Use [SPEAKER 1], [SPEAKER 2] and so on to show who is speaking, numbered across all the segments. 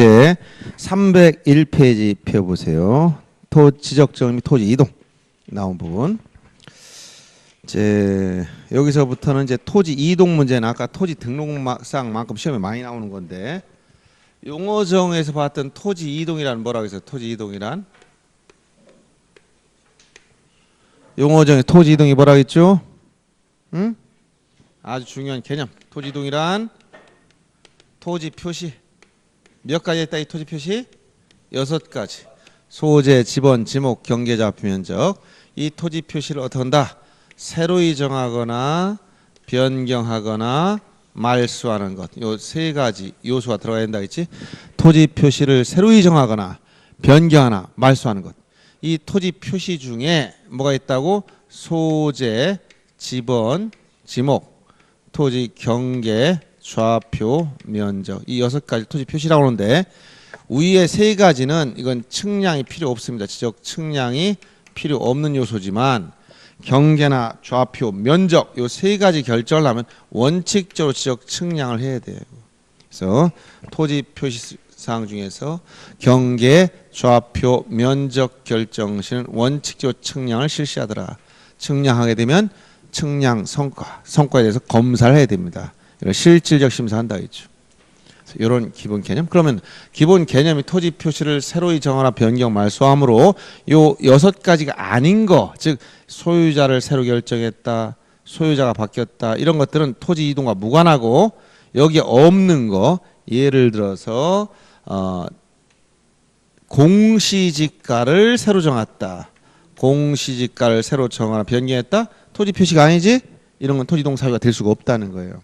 [SPEAKER 1] 이제 301페이지 펴보세요. 지적정 및 토지 이동 나온 부분. 이제 여기서부터는 이제 토지 이동 문제는 아까 토지 등록상만큼 시험에 많이 나오는 건데, 용어정에서 봤던 토지 이동이란 뭐라고 했어요? 토지 이동이란 용어정에 토지 이동이 뭐라고 했죠? 응? 아주 중요한 개념. 토지 이동이란 토지 표시. 몇 가지 했다 이 토지 표시? 6가지. 소재, 지번, 지목, 경계좌표, 면적. 이 토지 표시를 어떻게 한다? 새로이 정하거나 변경하거나 말소하는 것. 요 3가지 요소가 들어가야 된다 했지? 토지 표시를 새로이 정하거나 변경하나 말소하는 것. 이 토지 표시 중에 뭐가 있다고? 소재, 지번, 지목, 토지 경계, 좌표, 면적. 이 6가지 토지 표시라고 하는데, 위에 3가지는 이건 측량이 필요 없습니다. 지적 측량이 필요 없는 요소지만, 경계나 좌표, 면적 요 3가지 결정을 하면 원칙적으로 지적 측량을 해야 돼요. 그래서 토지 표시사항 중에서 경계, 좌표, 면적 결정 시는 원칙적으로 측량을 실시하더라. 측량하게 되면 측량 성과에 대해서 검사를 해야 됩니다. 이걸 실질적 심사한다 했죠. 이런 기본 개념. 그러면 기본 개념이 토지 표시를 새로이 정하나 변경 말소함으로 요 6가지가 아닌 거, 즉 소유자를 새로 결정했다, 소유자가 바뀌었다, 이런 것들은 토지 이동과 무관하고, 여기에 없는 거, 예를 들어서 공시지가를 새로 정했다, 공시지가를 새로 정하나 변경했다, 토지 표시가 아니지? 이런 건 토지 이동 사유가 될 수가 없다는 거예요.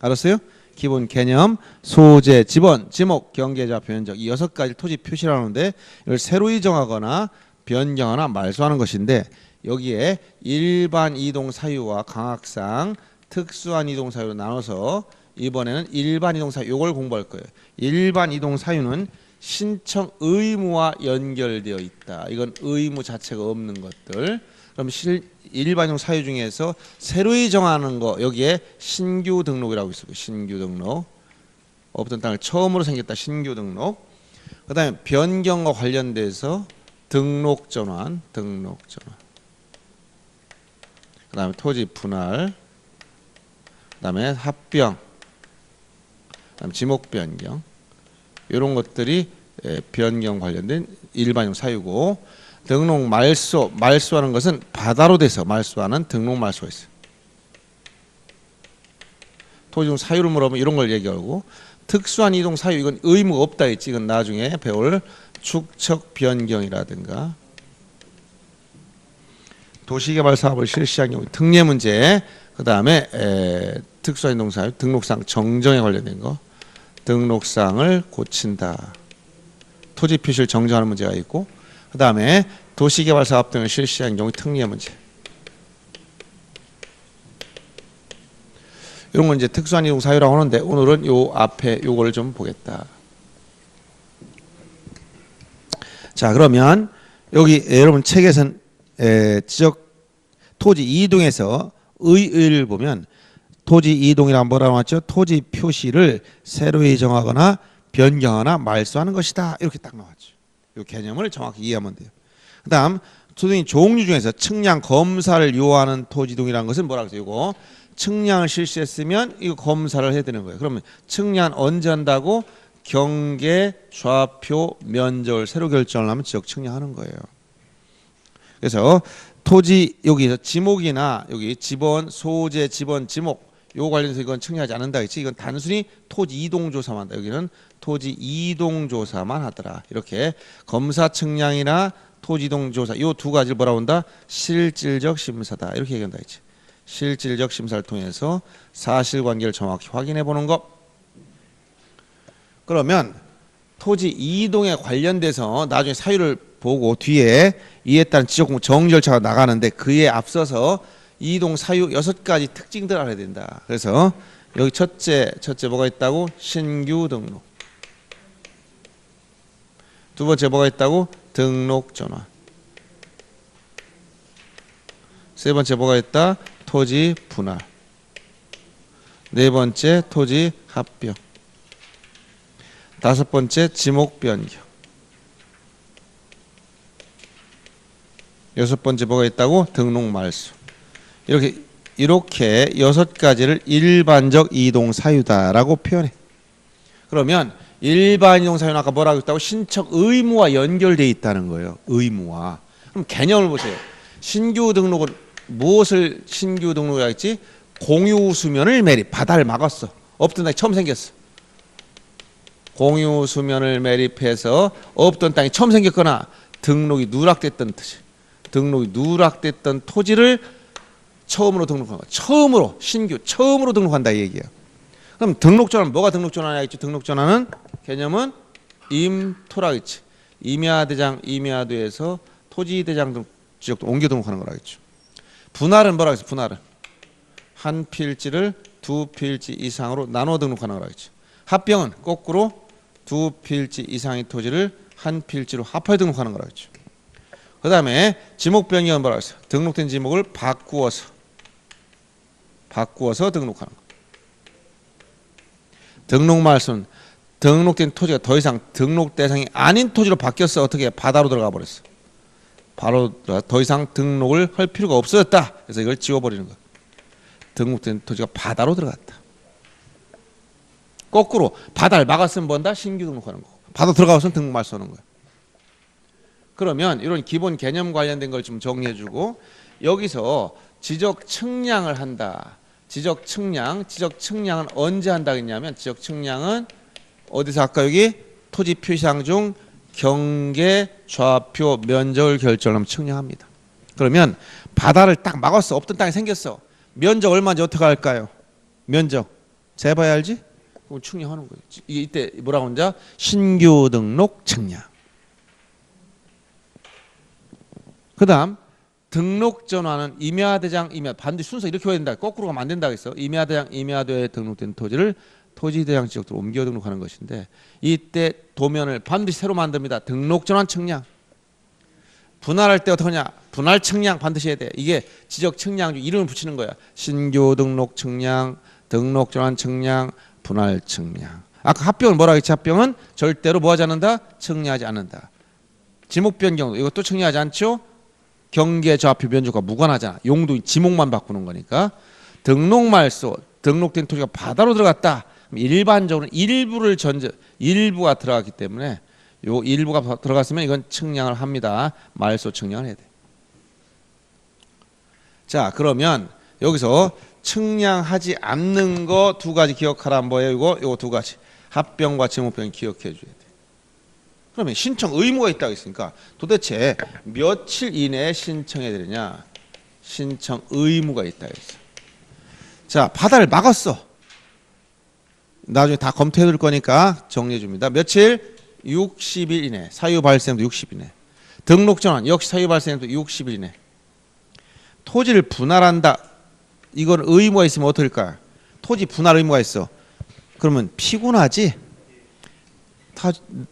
[SPEAKER 1] 알았어요? 기본 개념, 소재, 지번, 지목, 경계좌표, 면적. 이 6가지 토지 표시라는데, 이걸 새로이 정하거나 변경하나 말소하는 것인데, 여기에 일반 이동 사유와 강학상 특수한 이동 사유로 나눠서 이번에는 일반 이동 사유, 요걸 공부할 거예요. 일반 이동 사유는 신청 의무와 연결되어 있다. 이건 의무 자체가 없는 것들. 그럼 일반 이동 사유 중에서 새로이 정하는 거, 여기에 신규 등록이라고 있어요. 신규 등록. 없던 땅을 처음으로 생겼다. 신규 등록. 그 다음에 변경과 관련돼서 등록 전환. 그 다음에 토지 분할. 그 다음에 합병. 그 다음에 지목 변경. 이런 것들이 변경 관련된 일반용 사유고, 등록 말소하는 것은 바다로 돼서 말소하는 등록 말소가 있어요. 토지용 사유를 물어보면 이런 걸 얘기하고, 특수한 이동 사유, 이건 의무가 없다 했지. 이건 나중에 배울 축척 변경이라든가 도시개발 사업을 실시한 경우 특례 문제, 그 다음에 특수한 이동 사유, 등록상 정정에 관련된 거, 등록상을 고친다, 토지 표시를 정정하는 문제가 있고, 그 다음에 도시개발 사업 등을 실시한 경우 특례 문제. 이런 건 이제 특수한 이동 사유라고 하는데, 오늘은 요 앞에 요걸 좀 보겠다. 자, 그러면 여기 여러분 책에선 지적 토지 이동에서 의의를 보면, 토지 이동이란 뭐라고 나왔죠? 토지 표시를 새로이 정하거나 변경하거나 말소하는 것이다. 이렇게 딱 나왔죠. 이 개념을 정확히 이해하면 돼요. 그 다음 토지 종류 중에서 측량 검사를 요하는 토지 이동이라는 것은 뭐라고 해서, 이거 측량을 실시했으면 이거 검사를 해야 되는 거예요. 그러면 측량 언제 한다고? 경계, 좌표, 면적을 새로 결정을 하면 지적 측량하는 거예요. 그래서 토지 여기서 지목이나 여기 지번, 소재, 지번, 지목 요 관련해서 이건 측량하지 않는다 했지. 이건 단순히 토지 이동 조사만 한다. 여기는 토지 이동 조사만 하더라. 이렇게 검사 측량이나 토지 이동 조사 요 2가지를 뭐라고 한다? 실질적 심사다. 이렇게 얘기한다 했지. 실질적 심사를 통해서 사실관계를 정확히 확인해 보는 것. 그러면 토지 이동에 관련돼서 나중에 사유를 보고 뒤에 이에 따른 지적 정리 절차가 나가는데, 그에 앞서서 이동 사유 6가지 특징들을 알아야 된다. 그래서 여기 첫째 뭐가 있다고? 신규 등록. 두 번째 뭐가 있다고? 등록 전환. 세 번째 뭐가 있다? 토지 분할. 네 번째 토지 합병. 다섯 번째 지목 변경. 여섯 번째 뭐가 있다고? 등록 말소. 이렇게 여섯 가지를 일반적 이동 사유다라고 표현해. 그러면 일반 이동 사유는 아까 뭐라고 했다고? 신청 의무와 연결돼 있다는 거예요. 의무와. 그럼 개념을 보세요. 신규 등록은 무엇을 신규 등록이라 했지? 공유 수면을 매립. 바다를 막았어. 없던 땅이 처음 생겼어. 공유 수면을 매립해서 없던 땅이 처음 생겼거나 등록이 누락됐던 토지. 등록이 누락됐던 토지를 처음으로 등록한 거야. 처음으로 신규 처음으로 등록한다 이 얘기야. 그럼 등록전환 뭐가 등록전환이야 있지? 등록전환은 개념은 임토라겠지. 임야대장 임야도에서 토지대장 등 지역도 옮겨 등록하는 거라겠죠. 분할은 뭐라 했어? 분할은 한 필지를 두 필지 이상으로 나눠 등록하는 거라겠죠. 합병은 거꾸로 두 필지 이상의 토지를 한 필지로 합하여 등록하는 거라겠죠. 그 다음에 지목 변경은 뭐라 했어? 등록된 지목을 바꾸어서 등록하는 거. 등록 말소는 등록된 토지가 더 이상 등록 대상이 아닌 토지로 바뀌었어. 어떻게? 바다로 들어가 버렸어. 바로 더 이상 등록을 할 필요가 없어졌다. 그래서 이걸 지워버리는 거야. 등록된 토지가 바다로 들어갔다. 거꾸로 바다를 막았으면 뭔다? 신규 등록하는 거고. 바다 들어가서는 등록 말소하는 거야. 그러면 이런 기본 개념 관련된 걸 좀 정리해주고 여기서 지적 측량을 한다. 지적 측량은 언제 한다 했냐면 지적 측량은 어디서 아까 여기 토지 표시사항 중 경계, 좌표, 면적을 결정하면 측량합니다. 그러면 바다를 딱 막았어. 없던 땅이 생겼어. 면적 얼마인지 어떻게 할까요? 면적 재봐야 알지? 그럼 측량하는 거예요. 이때 뭐라고 하는지 신규 등록 측량. 그 다음 등록 전환은 임야대장 임야 반드시 순서 이렇게 해야 된다. 거꾸로 가면 안 된다고 했어. 임야대장 임야도에 등록된 토지를 토지대장 지역으로 옮겨 등록하는 것인데 이때 도면을 반드시 새로 만듭니다. 등록 전환 측량. 분할할 때 어떻게 하냐? 분할 측량 반드시 해야 돼. 이게 지적 측량 중 이름을 붙이는 거야. 신규 등록 측량, 등록 전환 측량, 분할 측량. 아까 합병은 뭐라고 했지? 합병은 절대로 뭐 하지 않는다? 측량하지 않는다. 지목 변경도 이것도 측량하지 않죠? 경계, 좌표, 면적과 무관하잖아. 용도 지목만 바꾸는 거니까. 등록 말소, 등록된 토지가 바다로 들어갔다. 일반적으로 일부가 들어갔기 때문에 요 일부가 들어갔으면 이건 측량을 합니다. 말소 측량을 해야 돼. 자, 그러면 여기서 측량하지 않는 거 두 가지 기억하라. 뭐예요? 이거 두 가지. 합병과 지목병 기억해 줘야 돼. 그러면 신청 의무가 있다고 했으니까 도대체 며칠 이내에 신청해야 되느냐? 신청 의무가 있다고 했어. 자, 바다를 막았어. 나중에 다 검토해 줄 거니까 정리해 줍니다. 며칠? 60일 이내. 사유 발생도 60일 이내. 등록 전환 역시 사유 발생도 60일 이내. 토지를 분할한다. 이건 의무가 있으면 어떨까? 토지 분할 의무가 있어. 그러면 피곤하지?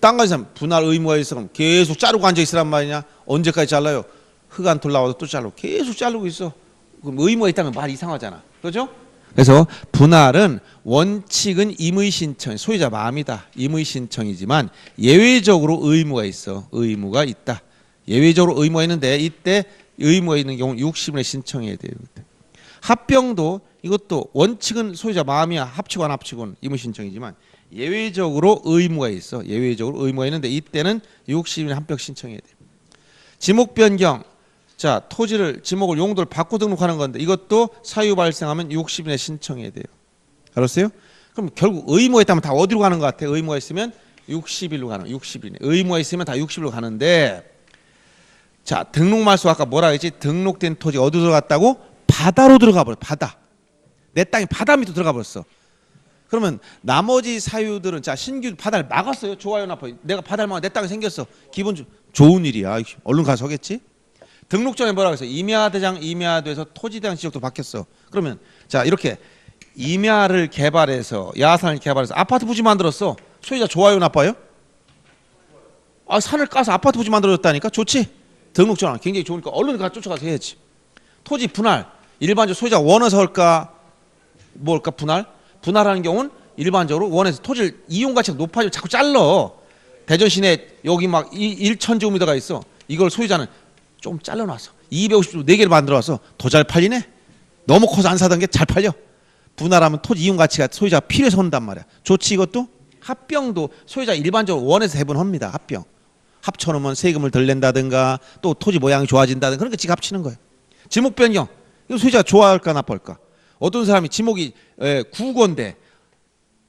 [SPEAKER 1] 땅 가진 사람 분할 의무가 있어. 그럼 계속 자르고 앉아 있으란 말이냐? 언제까지 잘라요? 흙 안 털 나와도 또 자르고 계속 자르고 있어. 그럼 의무가 있다면 말이 이상하잖아. 그렇죠? 그래서 분할은 원칙은 임의 신청, 소유자 마음이다. 임의 신청이지만 예외적으로 의무가 있어. 의무가 있다. 예외적으로 의무가 있는데 이때 의무가 있는 경우 60일에 신청해야 돼요. 합병도 이것도 원칙은 소유자 마음이야. 합치고 안 합치고는 임의 신청이지만 예외적으로 의무가 있어. 예외적으로 의무가 있는데 이때는 60일에 합병 신청해야 돼. 지목 변경. 자, 지목을 용도를 바꿔 등록하는 건데 이것도 사유 발생하면 60일에 신청해야 돼요. 알았어요? 그럼 결국 의무가 있다면 다 어디로 가는 것 같아? 의무가 있으면 60일로 가는 60일이네. 의무가 있으면 다 60일로 가는데 자, 등록 말소 아까 뭐라 했지? 등록된 토지 어디로 들어갔다고? 바다로 들어가 버려. 바다. 내 땅이 바다 밑으로 들어가 버렸어. 그러면 나머지 사유들은 자, 신규 바다를 막았어요. 좋아요, 나빠요. 내가 바다를 막아 내 땅이 생겼어. 기본 좋은 일이야. 얼른 가서 하겠지? 등록 전에 뭐라고 했어? 임야대장 임야도에서 토지대장 지역도 바뀌었어. 그러면 자, 이렇게 임야를 개발해서 야산을 개발해서 아파트 부지 만들었어. 소유자 좋아요, 나빠요? 아, 산을 까서 아파트 부지 만들어줬다니까? 좋지? 등록 전환 굉장히 좋으니까 얼른 가 쫓아가서 해야지. 토지 분할 일반적으로 소유자가 원해서 할까? 뭘까? 분할하는 경우는 일반적으로 원에서 토지를 이용 가치가 높아지면 자꾸 잘라. 대전 시내 여기 막 1,000제곱미터가 있어. 이걸 소유자는 좀 잘라놨어. 250제곱 4개를 만들어와서 더 잘 팔리네. 너무 커서 안 사던 게 잘 팔려. 분할하면 토지 이용 가치가 소유자가 필요해서 한단 말이야. 좋지 이것도? 합병도 소유자 일반적으로 원에서 해본합니다. 합병. 합쳐놓으면 세금을 덜 낸다든가 또 토지 모양이 좋아진다든가 그런 거 지가 합치는 거예요. 지목 변경. 이거 소유자가 좋아할까 나쁠까? 어떤 사람이 지목이 구건데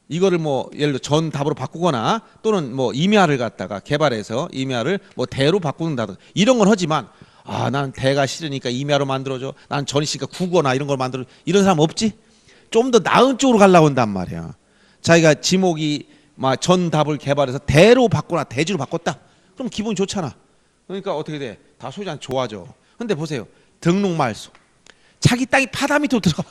[SPEAKER 1] 이거를 뭐 예를 들어 전답으로 바꾸거나 또는 뭐 임야를 갖다가 개발해서 임야를 뭐 대로 바꾸는다든가 이런 건 하지만 아 나는 대가 싫으니까 임야로 만들어줘. 난 전이 있으니까 구거나 이런 걸 만들어. 이런 사람 없지? 좀 더 나은 쪽으로 가려고 한단 말이야. 자기가 지목이 막 전답을 개발해서 대로 바꾸나 대지로 바꿨다. 그럼 기분이 좋잖아. 그러니까 어떻게 돼? 다 소유자는 좋아져. 근데 보세요. 등록 말소. 자기 땅이 바다 밑으로 들어가.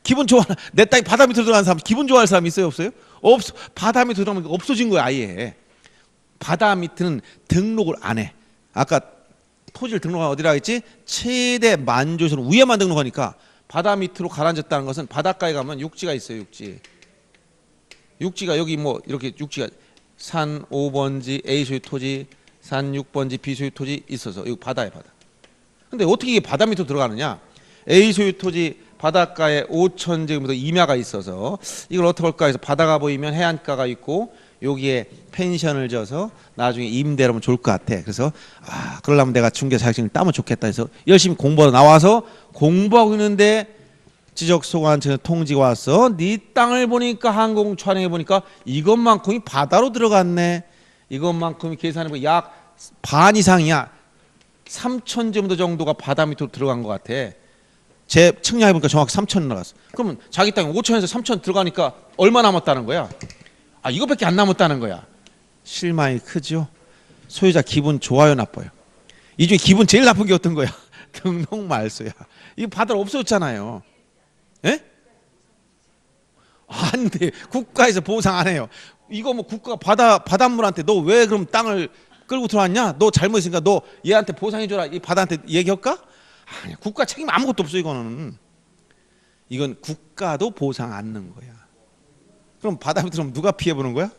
[SPEAKER 1] 기분 좋아. 내 땅이 바다 밑으로 들어가는 사람 기분 좋아할 사람 있어요 없어요? 없어. 바다 밑으로 들어가면 없어진 거야 아예. 바다 밑은 등록을 안 해. 아까 토지를 등록하면 어디라 했지? 최대 만조선 위에만 등록하니까 바다 밑으로 가라앉았다는 것은 바닷가에 가면 육지가 있어요 육지. 육지가 여기 뭐 이렇게 육지가 산 5번지 A 소유 토지, 산 6번지 B 소유 토지 있어서 여기 바다에 바다. 근데 어떻게 이게 바다 밑으로 들어가느냐? A 소유 토지 바닷가에 5,000제곱미터 임야가 있어서 이걸 어떻게 할까 해서 바다가 보이면 해안가가 있고 여기에 펜션을 져서 나중에 임대를 하면 좋을 것 같아. 그래서 아 그러려면 내가 중개 자격증을 따면 좋겠다 해서 열심히 공부하러 나와서 공부하고 있는데 지적소관청에 통지가 왔어. 네 땅을 보니까 항공 촬영해 보니까 이것만큼이 바다로 들어갔네. 이것만큼이 계산해보면 약 반 이상이야. 3,000제곱미터 정도가 바다 밑으로 들어간 것 같아. 제 측량해보니까 정확히 3,000 나갔어. 그러면 자기 땅이 5,000에서 3,000 들어가니까 얼마 남았다는 거야? 아 이것밖에 안 남았다는 거야. 실망이 크죠. 소유자 기분 좋아요 나빠요? 이 중에 기분 제일 나쁜 게 어떤 거야? 등록 말소야. 이거 바다로 없어졌잖아요. 예? 안 돼. 국가에서 보상 안 해요. 이거 뭐 국가가 바닷물한테 너 왜 그럼 땅을 끌고 들어왔냐? 너 잘못했으니까 너 얘한테 보상해줘라. 이 바다한테 얘기할까? 아니 국가 책임 아무것도 없어 이거는. 이건 국가도 보상 안 넣는 거야. 그럼 바다 밑으로 누가 피해보는 거야?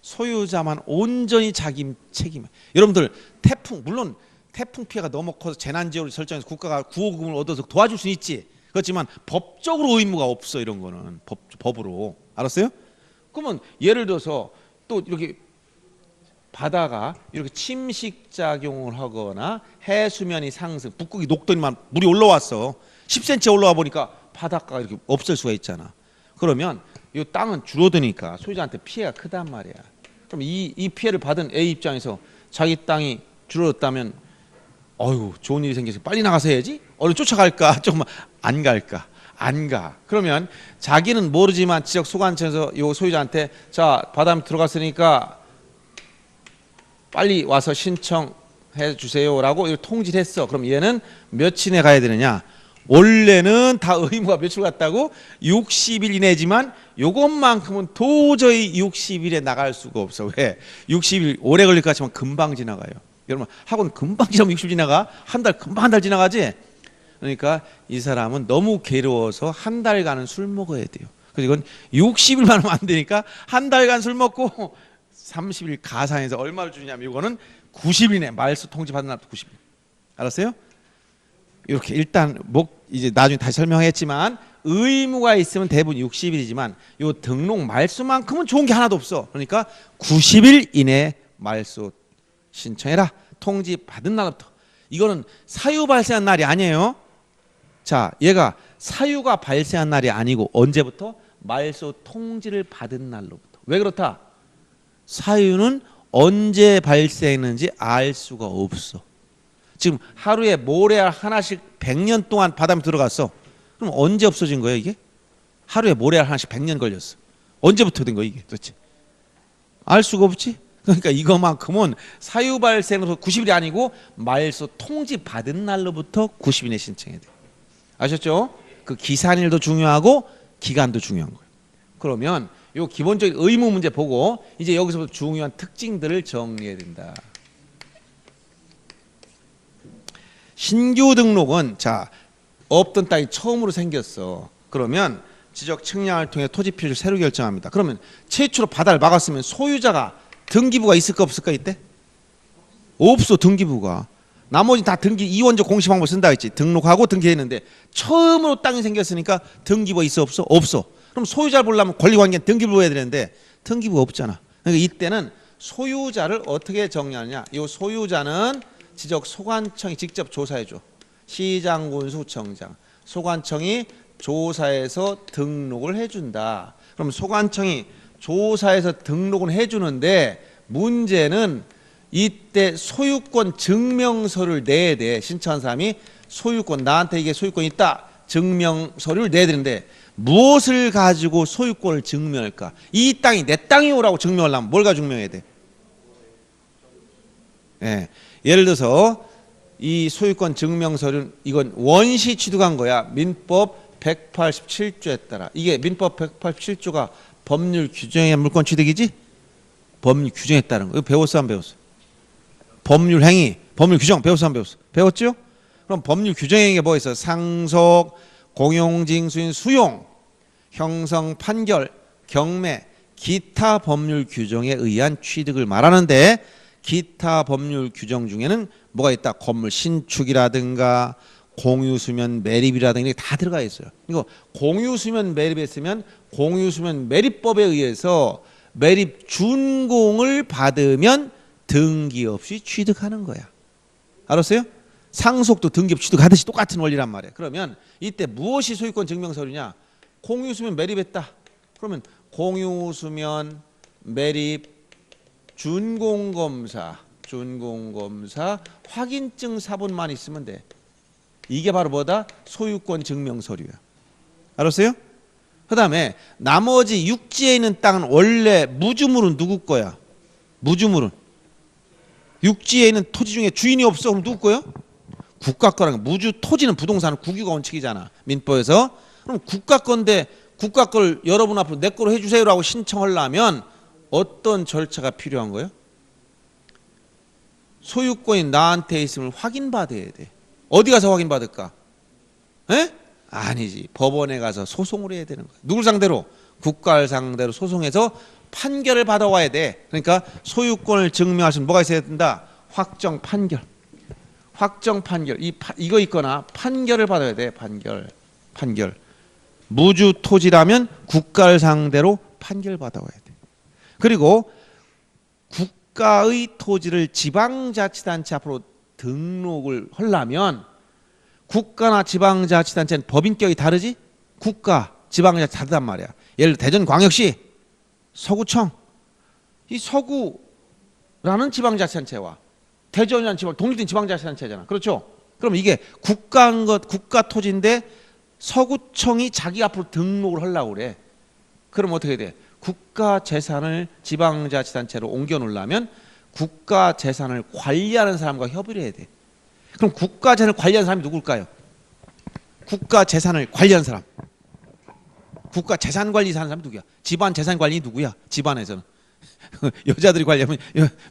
[SPEAKER 1] 소유자만 온전히 자기 책임. 여러분들 태풍 물론 태풍 피해가 너무 커서 재난지역을 설정해서 국가가 구호금을 얻어서 도와줄 수는 있지. 그렇지만 법적으로 의무가 없어 이런 거는 법으로 알았어요? 그러면 예를 들어서 또 이렇게 바다가 이렇게 침식 작용을 하거나 해수면이 상승, 북극이 녹더니만 물이 올라왔어. 10cm 올라와 보니까 바닷가가 이렇게 없을 수가 있잖아. 그러면 이 땅은 줄어드니까 소유자한테 피해가 크단 말이야. 그럼 이 피해를 받은 A 입장에서 자기 땅이 줄어들었다면 어휴 좋은 일이 생겨서 빨리 나가서 해야지. 얼른 쫓아갈까? 조금 안 갈까? 안 가. 그러면 자기는 모르지만 지적 소관청에서 이 소유자한테 자 바다 밑 들어갔으니까 빨리 와서 신청해 주세요라고 통지를 했어. 그럼 얘는 며칠에 가야 되느냐? 원래는 다 의무가 며칠 갔다고 60일 이내지만 요것만큼은 도저히 60일에 나갈 수가 없어. 왜? 60일 오래 걸릴 것 같지만 금방 지나가요. 여러분 학원 금방 지나면 60일 지나가? 한 달 금방 한 달 지나가지? 그러니까 이 사람은 너무 괴로워서 한 달간은 술 먹어야 돼요. 그래서 이건 60일만 하면 안 되니까 한 달간 술 먹고 30일 가상해서 얼마를 주냐면 이거는 90일이네. 말소 통지 받은 날부터 90일. 알았어요? 이렇게 일단 이제 나중에 다시 설명하겠지만 의무가 있으면 대부분 60일이지만 요 등록 말소만큼은 좋은 게 하나도 없어. 그러니까 90일 이내 말소 신청해라. 통지 받은 날부터. 이거는 사유 발생한 날이 아니에요. 자, 얘가 사유가 발생한 날이 아니고 언제부터? 말소 통지를 받은 날로부터. 왜 그렇다? 사유는 언제 발생했는지 알 수가 없어. 지금 하루에 모래알 하나씩 100년 동안 바다 밑에 들어갔어. 그럼 언제 없어진 거예요 이게? 하루에 모래알 하나씩 100년 걸렸어. 언제부터 된 거야 이게 도대체? 알 수가 없지. 그러니까 이거만큼은 사유 발생으로서 90일이 아니고 말소 통지 받은 날로부터 90일 내 신청해야 돼. 아셨죠? 그 기산일도 중요하고 기간도 중요한 거예요. 그러면 요 기본적인 의무 문제 보고 이제 여기서부터 중요한 특징들을 정리해야 된다. 신규 등록은 자 없던 땅이 처음으로 생겼어. 그러면 지적 측량을 통해 토지 표시를 새로 결정합니다. 그러면 최초로 바다를 막았으면 소유자가 등기부가 있을까 없을까 이때? 없어. 등기부가. 나머지 다 등기 이원적 공시 방법 쓴다 했지. 등록하고 등기했는데 처음으로 땅이 생겼으니까 등기부가 있어 없어? 없어. 그럼 소유자를 보려면 권리관계는 등기부를 해야 되는데 등기부가 없잖아. 그러니까 이때는 소유자를 어떻게 정리하느냐. 이 소유자는 지적 소관청이 직접 조사해줘. 시장, 군수, 청장. 소관청이 조사해서 등록을 해준다. 그럼 소관청이 조사해서 등록은 해주는데 문제는 이때 소유권 증명서를 내야 돼. 신청한 사람이 소유권, 나한테 이게 소유권이 있다. 증명서를 내야 되는데 무엇을 가지고 소유권을 증명할까? 이 땅이 내 땅이오라고 증명하려면 뭘 가지고 증명해야 돼? 예. 예를 들어서 이 소유권 증명서는 이건 원시 취득한 거야. 민법 187조에 따라. 이게 민법 187조가 법률 규정의 물권 취득이지? 법률 규정에 따른 거. 이거 배웠어 안 배웠어? 법률 행위, 법률 규정 배웠어 안 배웠어? 배웠죠? 그럼 법률 규정 행위가 뭐 있어? 상속, 공용징수인 수용, 형성, 판결, 경매, 기타 법률 규정에 의한 취득을 말하는데 기타 법률 규정 중에는 뭐가 있다? 건물 신축이라든가 공유수면 매립이라든가 이게 다 들어가 있어요. 이거 공유수면 매립했으면 공유수면 매립법에 의해서 매립 준공을 받으면 등기 없이 취득하는 거야. 알았어요? 상속도 등기 없이 취득하듯이 똑같은 원리란 말이야. 그러면 이때 무엇이 소유권 증명서류냐? 공유수면 매립했다. 그러면 공유수면 매립 준공검사 확인증 사본만 있으면 돼. 이게 바로 뭐다? 소유권 증명서류야. 알았어요? 그 다음에 나머지 육지에 있는 땅은 원래 무주물은 누구 거야? 무주물은 육지에 있는 토지 중에 주인이 없어. 그럼 누구 거야? 국가 거라는 거야. 무주 토지는 부동산은 국유가 원칙이잖아. 민법에서. 그럼 국가 건데 국가 걸 여러분 앞으로 내 거로 해주세요라고 신청하려면 어떤 절차가 필요한 거예요? 소유권이 나한테 있음을 확인받아야 돼. 어디 가서 확인받을까? 에? 아니지. 법원에 가서 소송을 해야 되는 거야. 누굴 상대로? 국가를 상대로 소송해서 판결을 받아와야 돼. 그러니까 소유권을 증명할 수 있는 뭐가 있어야 된다? 확정 판결. 확정 판결. 이거 있거나 판결을 받아야 돼. 판결. 무주 토지라면 국가를 상대로 판결 받아와야 돼. 그리고 국가의 토지를 지방자치단체 앞으로 등록을 하려면 국가나 지방자치단체는 법인격이 다르지? 국가, 지방자치 다르단 말이야. 예를 들어 대전광역시, 서구청. 이 서구라는 지방자치단체와 대전이라는 독립된 지방자치단체잖아. 그렇죠? 그럼 이게 국가인 것, 국가 토지인데 서구청이 자기 앞으로 등록을 하려고 그래. 그럼 어떻게 돼? 국가 재산을 지방자치단체로 옮겨 놓으려면 국가 재산을 관리하는 사람과 협의를 해야 돼. 그럼 국가 재산을 관리하는 사람이 누굴까요? 국가 재산을 관리하는 사람. 국가 재산 관리사 하는 사람이 누구야? 집안 재산 관리 누구야? 집안에서는. 여자들이 관리하면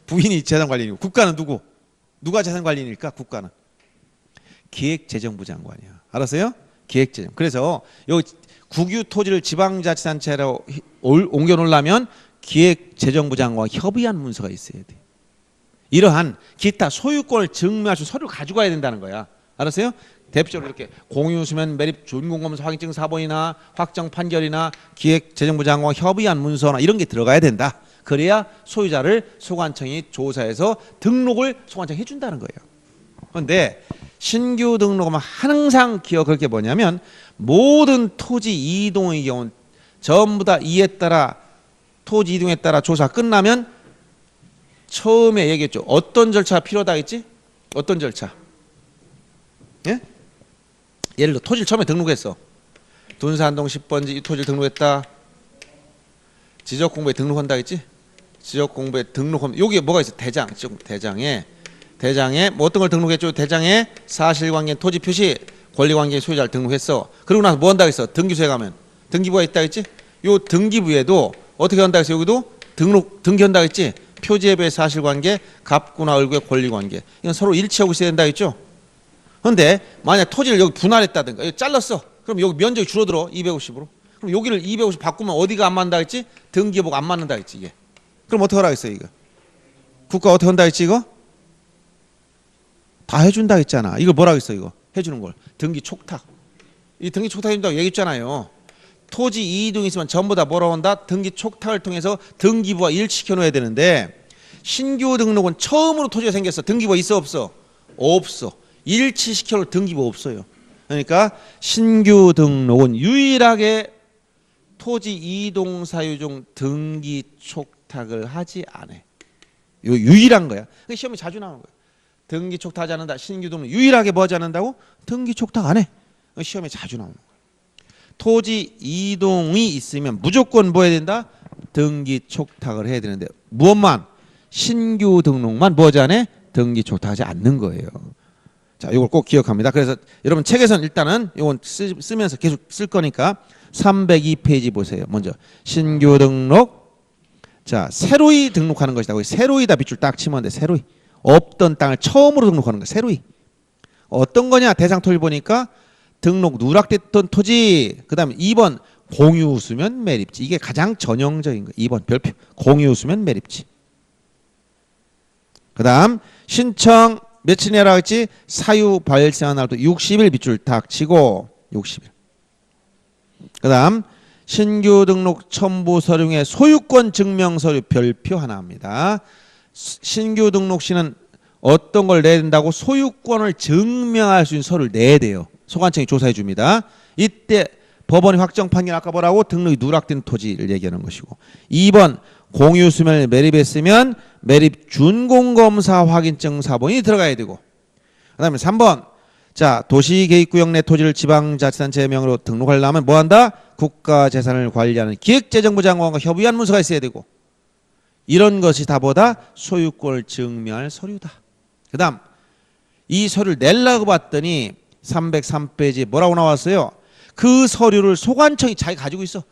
[SPEAKER 1] 부인이 재산 관리인이고 국가는 누구? 누가 재산 관리인일까? 국가는. 기획재정부 장관이야. 알았어요? 기획재정. 그래서 여기 국유 토지를 지방자치단체로 옮겨 놓으려면 기획재정부 장관과 협의한 문서가 있어야 돼. 이러한 기타 소유권을 증명할 수 있는 서류를 가지고 가야 된다는 거야. 알았어요? 대표적으로 이렇게 공유수면 매립 준공검사 확인증 사본이나 확정 판결이나 기획재정부 장관과 협의한 문서나 이런 게 들어가야 된다. 그래야 소유자를 소관청이 조사해서 등록을 소관청이 해준다는 거예요. 그런데 신규 등록하면 항상 기억할 게 뭐냐면 모든 토지 이동의 경우는 전부 다 이에 따라 토지 이동에 따라 조사 끝나면 처음에 얘기했죠. 어떤 절차가 필요하다 했지? 어떤 절차? 예? 예를 들어 토지를 처음에 등록했어. 둔산동 10번지 이 토지를 등록했다. 지적공부에 등록한다 했지? 지적공부에 등록하면 여기에 뭐가 있어? 대장. 대장에 뭐 어떤 걸 등록했죠? 대장에 사실관계 토지 표시 권리관계 소유자를 등록했어. 그러고 나서 뭐 한다 했어? 등기소에 가면 등기부가 있다 했지? 요 등기부에도 어떻게 한다 했어? 여기도 등기한다 했지? 표지에 비해 사실관계, 갑구나 을구의 권리관계. 이건 서로 일치하고 있어야 된다 했죠? 그런데 만약 토지를 여기 분할했다든가 여기 잘랐어. 그럼 여기 면적이 줄어들어 250으로. 그럼 여기를 250 바꾸면 어디가 안 맞는다 했지? 등기부가 안 맞는다 했지 이게. 그럼 어떻게 하라 했어 이거? 국가 어떻게 한다 했지 이거? 다 해준다 했잖아. 이거 뭐라 했어 이거? 해주는 걸. 등기 촉탁. 이 등기 촉탁 해준다고 얘기했잖아요. 토지 이동이 있으면 전부 다 뭐라고 한다? 등기 촉탁을 통해서 등기부와 일치시켜 놓아야 되는데 신규 등록은 처음으로 토지가 생겼어. 등기부가 있어 없어? 없어. 일치시켜 놓을 등기부 없어요. 그러니까 신규 등록은 유일하게 토지 이동 사유 중 등기 촉탁을 하지 않아. 요 유일한 거야. 시험에 자주 나오는 거야. 등기 촉탁하지 않는다. 신규 등록 유일하게 뭐 하지 않는다고? 등기 촉탁 안 해. 시험에 자주 나오는 거야. 토지 이동이 있으면 무조건 뭐 해야 된다? 등기 촉탁을 해야 되는데 무엇만? 신규 등록만 뭐 하지 않아? 등기 촉탁하지 않는 거예요. 자, 이걸 꼭 기억합니다. 그래서 여러분 책에서는 일단은 이건 쓰면서 계속 쓸 거니까 302페이지 보세요. 먼저 신규 등록. 자, 새로이 등록하는 것이다. 새로이다 밑줄 딱 치면 돼. 새로이. 없던 땅을 처음으로 등록하는 거야. 새로이. 어떤 거냐? 대상 토지 보니까 등록 누락됐던 토지. 그다음에 2번 공유수면 매립지. 이게 가장 전형적인 거. 2번 별표. 공유수면 매립지. 그다음 신청 며칠 내라고 했지? 사유 발생한 날부터 60일 밑줄 딱 치고 60일. 그다음 신규 등록 첨부 서류 중에 소유권 증명 서류 별표 하나입니다. 신규 등록 시는 어떤 걸 내야 된다고? 소유권을 증명할 수 있는 서류를 내야 돼요. 소관청이 조사해 줍니다. 이때 법원이 확정 판결 아까 뭐라고? 등록이 누락된 토지를 얘기하는 것이고 2번 공유수면을 매립했으면 매립 준공검사 확인증 사본이 들어가야 되고 그 다음에 3번 자 도시계획구역 내 토지를 지방자치단체 명의로 등록하려면 뭐한다? 국가재산을 관리하는 기획재정부 장관과 협의한 문서가 있어야 되고 이런 것이 다 보다 소유권을 증명할 서류다. 그 다음 이 서류를 내려고 봤더니 303페이지에 뭐라고 나왔어요? 그 서류를 소관청이 자기 가지고 있어.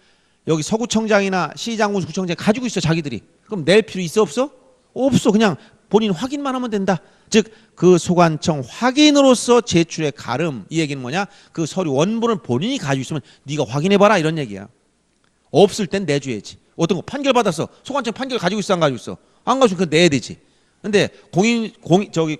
[SPEAKER 1] 여기 서구청장이나 시장군 구청장이 가지고 있어 자기들이. 그럼 낼 필요 있어 없어? 없어. 그냥 본인 확인만 하면 된다. 즉 그 소관청 확인으로서 제출의 가름. 이 얘기는 뭐냐? 그 서류 원본을 본인이 가지고 있으면 네가 확인해봐라 이런 얘기야. 없을 땐 내줘야지. 어떤 거 판결 받았어. 소관청 판결 가지고 있어 안 가지고 있어? 안 가지고 그거 내야 되지. 근데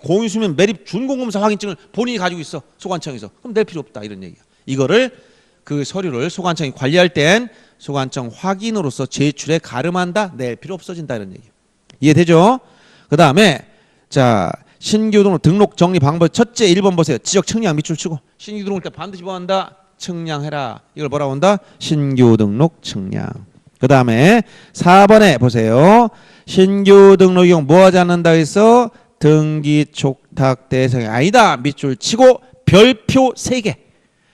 [SPEAKER 1] 공유수면 매립 준공검사 확인증을 본인이 가지고 있어. 소관청에서. 그럼 낼 필요 없다 이런 얘기야. 이거를 그 서류를 소관청이 관리할 땐 소관청 확인으로서 제출에 가름한다. 낼 필요 없어진다 이런 얘기예요. 이해되죠? 그 다음에 자 신규 등록 정리 방법 첫째 1번 보세요. 지적 측량 밑줄 치고 신규 등록 때 반드시 뭐 한다? 측량해라. 이걸 뭐라고 한다? 신규 등록 측량. 그 다음에 4번에 보세요. 신규 등록 경우 뭐 하지 않는다 해서 등기 촉탁 대상이 아니다. 밑줄 치고 별표 3개.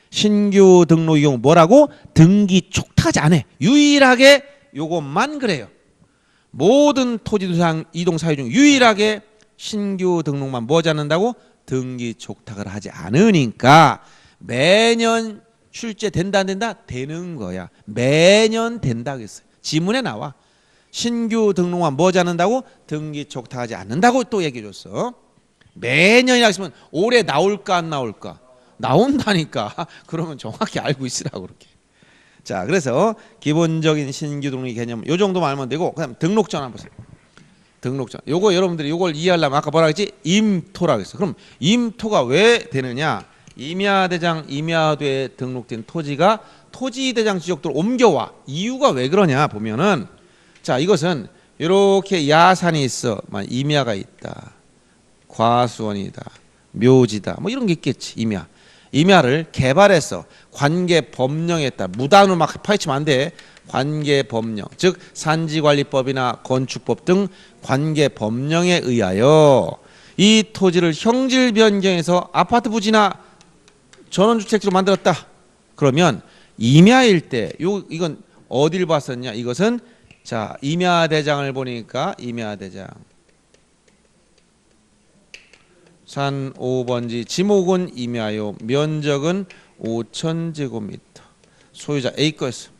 [SPEAKER 1] 신규 등록 경우 뭐라고? 등기 촉탁하지 않아. 유일하게 요것만 그래요. 모든 토지 이동 사유 중 유일하게 신규 등록만 뭐 하지 않는다고? 등기 촉탁을 하지 않으니까 매년 출제된다 안 된다? 되는 거야. 매년 된다 그랬어요. 지문에 나와. 신규 등록만 뭐 하지 않는다고? 등기 촉탁하지 않는다고 또 얘기해 줬어. 매년이라 했으면 올해 나올까 안 나올까? 나온다니까. 그러면 정확히 알고 있으라고 그렇게. 자, 그래서 기본적인 신규 등록 개념 요 정도만 알면 되고 그다음 등록전 한번 보세요. 등록전. 요거 여러분들이 요걸 이해하려면 아까 뭐라 했지? 임토라고 했어. 그럼 임토가 왜 되느냐? 임야대장 임야도에 등록된 토지가 토지대장 지역도로 옮겨와. 이유가 왜 그러냐 보면은 자 이것은 이렇게 야산이 있어. 임야가 있다. 과수원이다. 묘지다. 뭐 이런 게 있겠지. 임야를 개발해서 관계 법령에다 무단으로 막 파헤치면 안 돼. 관계 법령 즉 산지관리법이나 건축법 등 관계 법령에 의하여 이 토지를 형질 변경해서 아파트 부지나 전원주택지로 만들었다. 그러면 임야일 때 이건 어딜 봤었냐? 이것은 자 임야대장을 보니까 임야대장 산 5번지 지목은 임야요. 면적은 5,000제곱미터. 소유자 A 거였어.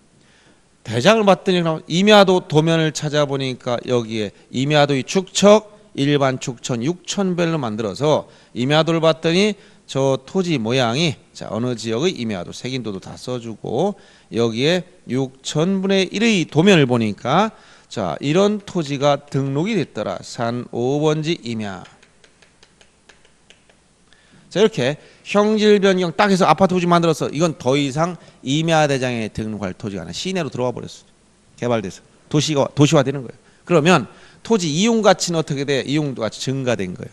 [SPEAKER 1] 대장을 봤더니 임야도 도면을 찾아보니까 여기에 임야도의 축척 일반 축천 6,000벨로 만들어서 임야도를 봤더니 저 토지 모양이 자 어느 지역의 임야도 색인도도 다 써주고 여기에 6천분의 1의 도면을 보니까 자 이런 토지가 등록이 됐더라. 산 5번지 임야. 자 이렇게 형질 변경 딱 해서 아파트 토지 만들어서 이건 더 이상 임야대장에 등록할 토지가 아니라 시내로 들어와 버렸어. 개발돼서 도시화되는 거예요. 그러면 토지 이용 가치는 어떻게 돼? 이용도 가치 증가된 거예요.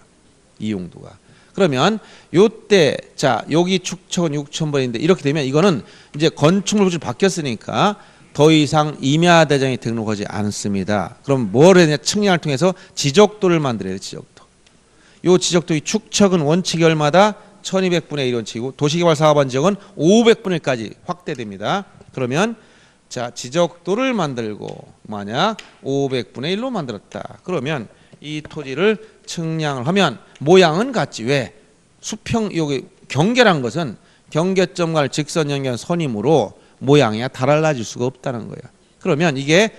[SPEAKER 1] 이용도가. 그러면 요때 자 여기 축척은 6,000번인데 이렇게 되면 이거는 이제 건축물 구조 바뀌었으니까 더 이상 임야대장에 등록하지 않습니다. 그럼 뭘 해야 되냐? 측량을 통해서 지적도를 만들어야 돼. 지적도. 요 지적도의 축척은 원칙이 얼마다? 1200분의 1 원칙이고 도시개발 사업한 지역은 500분의 1까지 확대됩니다. 그러면 자 지적도를 만들고 만약 500분의 1로 만들었다. 그러면 이 토지를 측량을 하면 모양은 같지. 왜? 수평 여기 경계란 것은 경계점과를 직선 연결한 선이므로 모양이 달라질 수가 없다는 거예요. 그러면 이게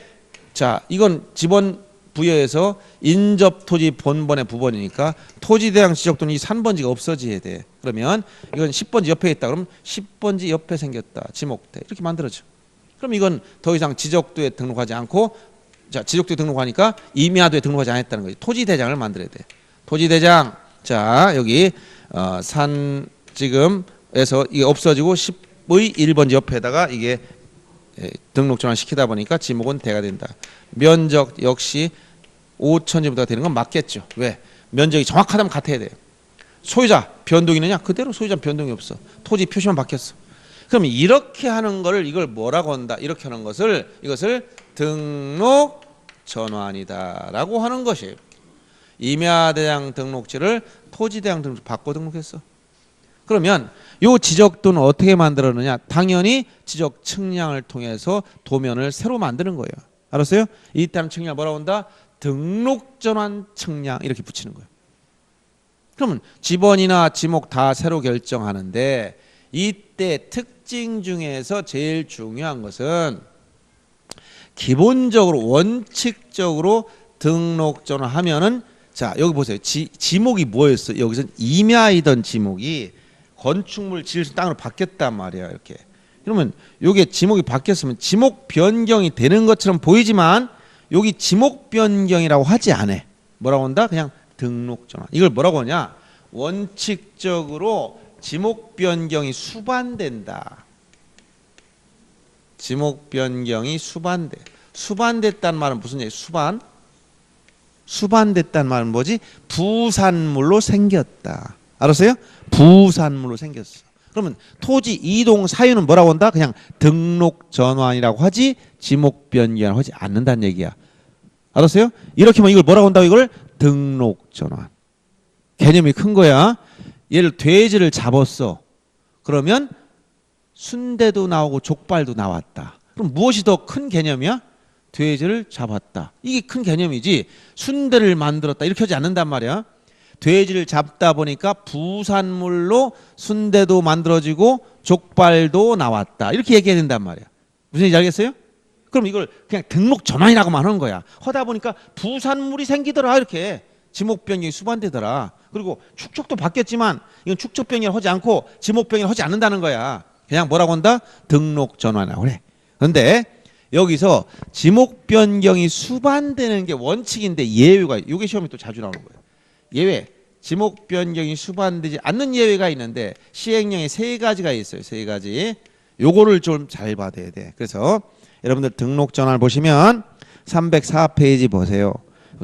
[SPEAKER 1] 자 이건 지번 부여에서 인접 토지 본번의 부번이니까 토지 대장 지적도는 이 3번지가 없어져야 돼. 그러면 이건 10번지 옆에 있다. 그럼 10번지 옆에 생겼다. 지목대 이렇게 만들어져. 그럼 이건 더 이상 지적도에 등록하지 않고 자 지적도에 등록하니까 임야도에 등록하지 않았다는 거지. 토지 대장을 만들어야 돼. 토지 대장 자 여기 산 지금에서 이게 없어지고 10의 1번지 옆에다가 이게 등록 전환 시키다 보니까 지목은 대가 된다. 면적 역시 5천지보다 되는 건 맞겠죠. 왜? 면적이 정확하다면 같아야 돼요. 소유자 변동이 있느냐? 그대로 소유자 변동이 없어. 토지 표시만 바뀌었어. 그럼 이렇게 하는 거를 이걸 뭐라고 한다? 이렇게 하는 것을 이것을 등록 전환이다라고 하는 것이에요. 임야대장 등록지를 토지대장 등록지 바꿔 등록했어. 그러면 요 지적도는 어떻게 만들었느냐? 당연히 지적 측량을 통해서 도면을 새로 만드는 거예요. 알았어요? 이때는 측량 뭐라고 한다? 등록 전환 측량 이렇게 붙이는 거예요. 그러면 지번이나 지목 다 새로 결정하는데 이때 특징 중에서 제일 중요한 것은 기본적으로 원칙적으로 등록 전환하면은 자 여기 보세요. 지목이 뭐였어? 여기서는 임야이던 지목이 건축물 지을 땅으로 바뀌었단 말이야. 이렇게. 그러면 요게 지목이 바뀌었으면 지목 변경이 되는 것처럼 보이지만 여기 지목 변경이라고 하지 않아. 뭐라고 한다? 그냥 등록 전환. 이걸 뭐라고 하냐? 원칙적으로 지목 변경이 수반된다. 지목 변경이 수반돼. 수반됐다는 말은 무슨 얘기? 수반됐다는 말은 뭐지? 부산물로 생겼다. 알았어요? 부산물로 생겼어. 그러면 토지 이동 사유는 뭐라고 한다? 그냥 등록 전환이라고 하지 지목 변경을 하지 않는다는 얘기야. 알았어요? 이렇게 하면 이걸 뭐라고 한다고? 이걸 등록 전환. 개념이 큰 거야. 얘를 돼지를 잡았어. 그러면 순대도 나오고 족발도 나왔다. 그럼 무엇이 더 큰 개념이야? 돼지를 잡았다. 이게 큰 개념이지 순대를 만들었다 이렇게 하지 않는단 말이야. 돼지를 잡다 보니까 부산물로 순대도 만들어지고 족발도 나왔다. 이렇게 얘기해야 된단 말이야. 무슨 얘기인지 알겠어요? 그럼 이걸 그냥 등록 전환이라고만 하는 거야. 하다 보니까 부산물이 생기더라. 이렇게 지목 변경이 수반되더라. 그리고 축척도 바뀌었지만 이건 축척 변경을 하지 않고 지목 변경을 하지 않는다는 거야. 그냥 뭐라고 한다? 등록 전환이라고 그래. 그런데 여기서 지목 변경이 수반되는 게 원칙인데 예외가 이게 시험에 또 자주 나오는 거예요. 예외. 지목 변경이 수반되지 않는 예외가 있는데 시행령에 3가지가 있어요. 3가지. 요거를 좀 잘 받아야 돼. 그래서 여러분들 등록 전환을 보시면 304페이지 보세요.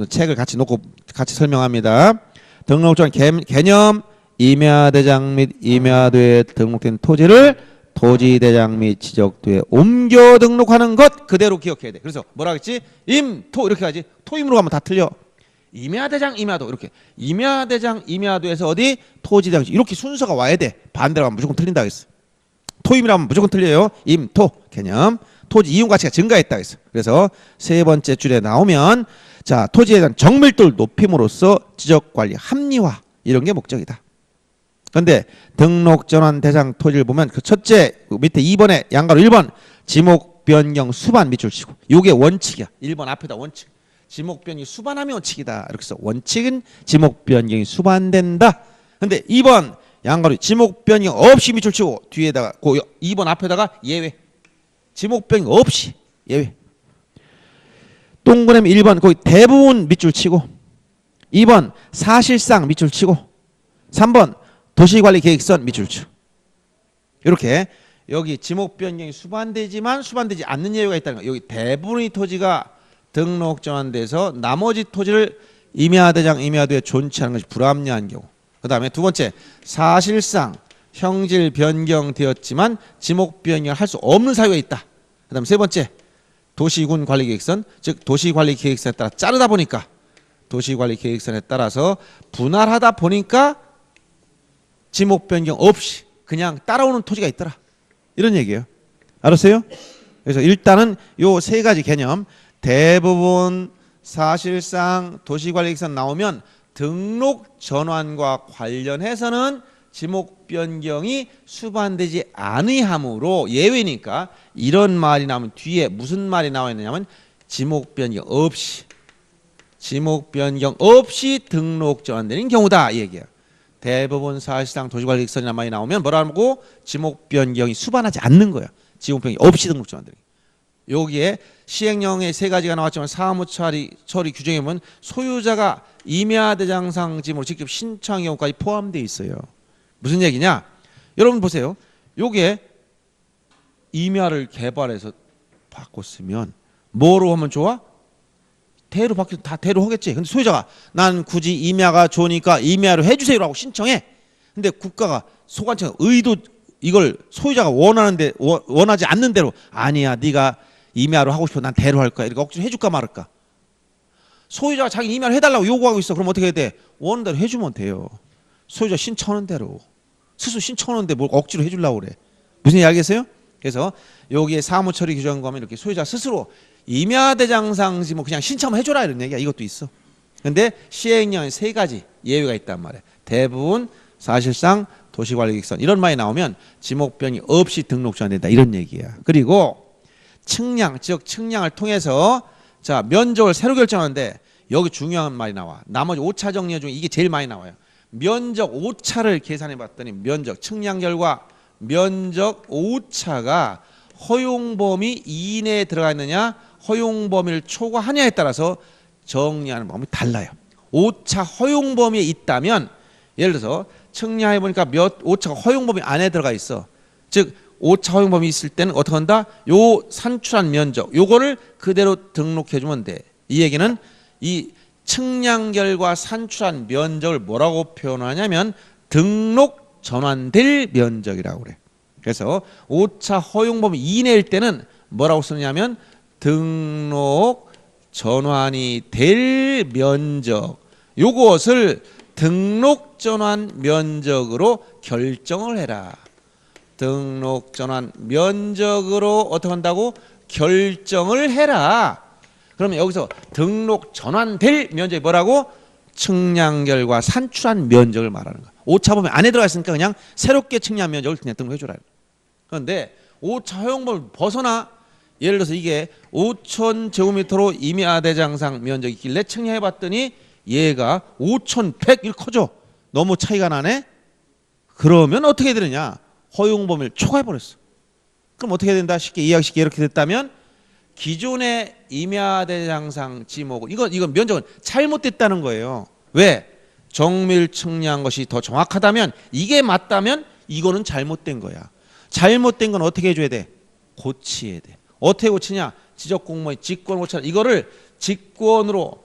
[SPEAKER 1] 책을 같이 놓고 같이 설명합니다. 등록 전환 개념 임야대장 및 임야도에 등록된 토지를 토지대장 및 지적도에 옮겨 등록하는 것 그대로 기억해야 돼. 그래서 뭐라 했지? 임토 이렇게 하지. 토임으로 가면 다 틀려. 임야대장 임야도 이렇게 임야대장 임야도에서 어디 토지대장 이렇게 순서가 와야 돼. 반대로 가면 무조건 틀린다 했어. 토임이라면 무조건 틀려요. 임토 개념 토지 이용 가치가 증가했다 했어. 그래서 3번째 줄에 나오면 자 토지에 대한 정밀도를 높임으로써 지적 관리 합리화 이런 게 목적이다. 그런데 등록 전환 대상 토지를 보면 그 첫째 밑에 2번에 양가로 1번 지목 변경 수반 밑줄 치고 이게 원칙이야. 1번 앞에다 원칙. 지목 변경이 수반하면 원칙이다. 이렇게 해서 원칙은 지목 변경이 수반된다. 근데 2번 양가로 지목 변경 없이 밑줄 치고 뒤에다가 그 2번 앞에다가 예외. 지목 변경 없이 예외. 동그라미 1번 거기 대부분 밑줄 치고 2번 사실상 밑줄 치고 3번 도시관리계획선 밑줄 치고 이렇게 여기 지목 변경이 수반되지만 수반되지 않는 예외가 있다는 거예요. 여기 대부분의 토지가 등록 전환돼서 나머지 토지를 임야대장 임야도에 존치하는 것이 불합리한 경우. 그 다음에 두 번째 사실상 형질 변경되었지만 지목 변경을 할 수 없는 사유가 있다. 그 다음에 세 번째 도시군 관리계획선 즉 도시관리계획선에 따라 자르다 보니까 도시관리계획선에 따라서 분할하다 보니까 지목 변경 없이 그냥 따라오는 토지가 있더라. 이런 얘기예요. 알았어요? 그래서 일단은 요 세 가지 개념 대부분 사실상 도시관리계획선 나오면 등록 전환과 관련해서는 지목 변경이 수반되지 아니하므로 예외니까 이런 말이 나오면 뒤에 무슨 말이 나와 있느냐면 지목 변경 없이 등록 전환되는 경우다 이 얘기야. 대부분 사실상 도시관리계획선이란 말이 나오면 뭐라고 지목 변경이 수반하지 않는 거야. 지목 변경이 없이 등록 전환되는. 여기에 시행령에 세 가지가 나왔지만 사무 처리 규정에 보면 소유자가 임야대장상 지목을 직접 신청한 경우까지 포함되어 있어요. 무슨 얘기냐? 여러분 보세요. 요게 임야를 개발해서 바꿨으면 뭐로 하면 좋아? 대로 바뀌어 다 대로 하겠지. 근데 소유자가 난 굳이 임야가 좋으니까 임야로 해주세요라고 신청해. 근데 국가가 소관청 의도 이걸 소유자가 원하지 않는 대로 아니야 네가 임야로 하고 싶어 난 대로 할 거야 이렇게 억지로 해줄까 말을까? 소유자가 자기 임야를 해달라고 요구하고 있어. 그럼 어떻게 해야 돼? 원하는 대로 해주면 돼요. 소유자 신청하는 대로 스스로 신청하는데 뭘 억지로 해주려고 그래. 무슨 얘기 알겠어요? 그래서 여기에 사무처리 규정 가면 이렇게 소유자 스스로 임야대장상지 뭐 그냥 신청만 해줘라 이런 얘기야. 이것도 있어. 근데 시행령에 세 가지 예외가 있단 말이야. 대부분 사실상 도시관리계획선 이런 말이 나오면 지목변이 없이 등록 전환된다 이런 얘기야. 그리고 측량 즉 측량을 통해서 자 면적을 새로 결정하는데 여기 중요한 말이 나와. 나머지 오차 정리 중에 이게 제일 많이 나와요. 면적 오차를 계산해 봤더니 면적 측량 결과 면적 오차가 허용 범위 이내에 들어가 있느냐 허용 범위를 초과하냐에 따라서 정리하는 방법이 달라요. 오차 허용 범위에 있다면 예를 들어서 측량해 보니까 오차가 허용 범위 안에 들어가 있어. 즉 오차 허용 범위 있을 때는 어떻게 한다? 요 산출한 면적 요거를 그대로 등록해 주면 돼. 이 얘기는 이 측량 결과 산출한 면적을 뭐라고 표현하냐면 등록 전환될 면적이라고 그래. 그래서 오차 허용 범위 이내일 때는 뭐라고 쓰느냐면 등록 전환이 될 면적 요것을 등록 전환 면적으로 결정을 해라. 등록 전환 면적으로 어떻게 한다고? 결정을 해라. 그러면 여기서 등록 전환될 면적이 뭐라고? 측량 결과 산출한 면적을 말하는 거야. 오차 범위 안에 들어가 있으니까 그냥 새롭게 측량 면적을 그냥 등록해 주라. 그런데 오차 허용범위를 벗어나 예를 들어서 이게 5,000제곱미터로 임야대장상 면적이 있길래 측량해 봤더니 얘가 5,100 이렇게 커져. 너무 차이가 나네. 그러면 어떻게 되느냐? 허용 범위를 초과해 버렸어. 그럼 어떻게 된다? 쉽게 이해하기 쉽게 이렇게 됐다면 기존의 임야대장상 지목은 이건 면적은 잘못됐다는 거예요. 왜? 정밀 측량한 것이 더 정확하다면 이게 맞다면 이거는 잘못된 거야. 잘못된 건 어떻게 해줘야 돼? 고치해야 돼. 어떻게 고치냐? 지적공무원이 직권 고쳐라. 이거를 직권으로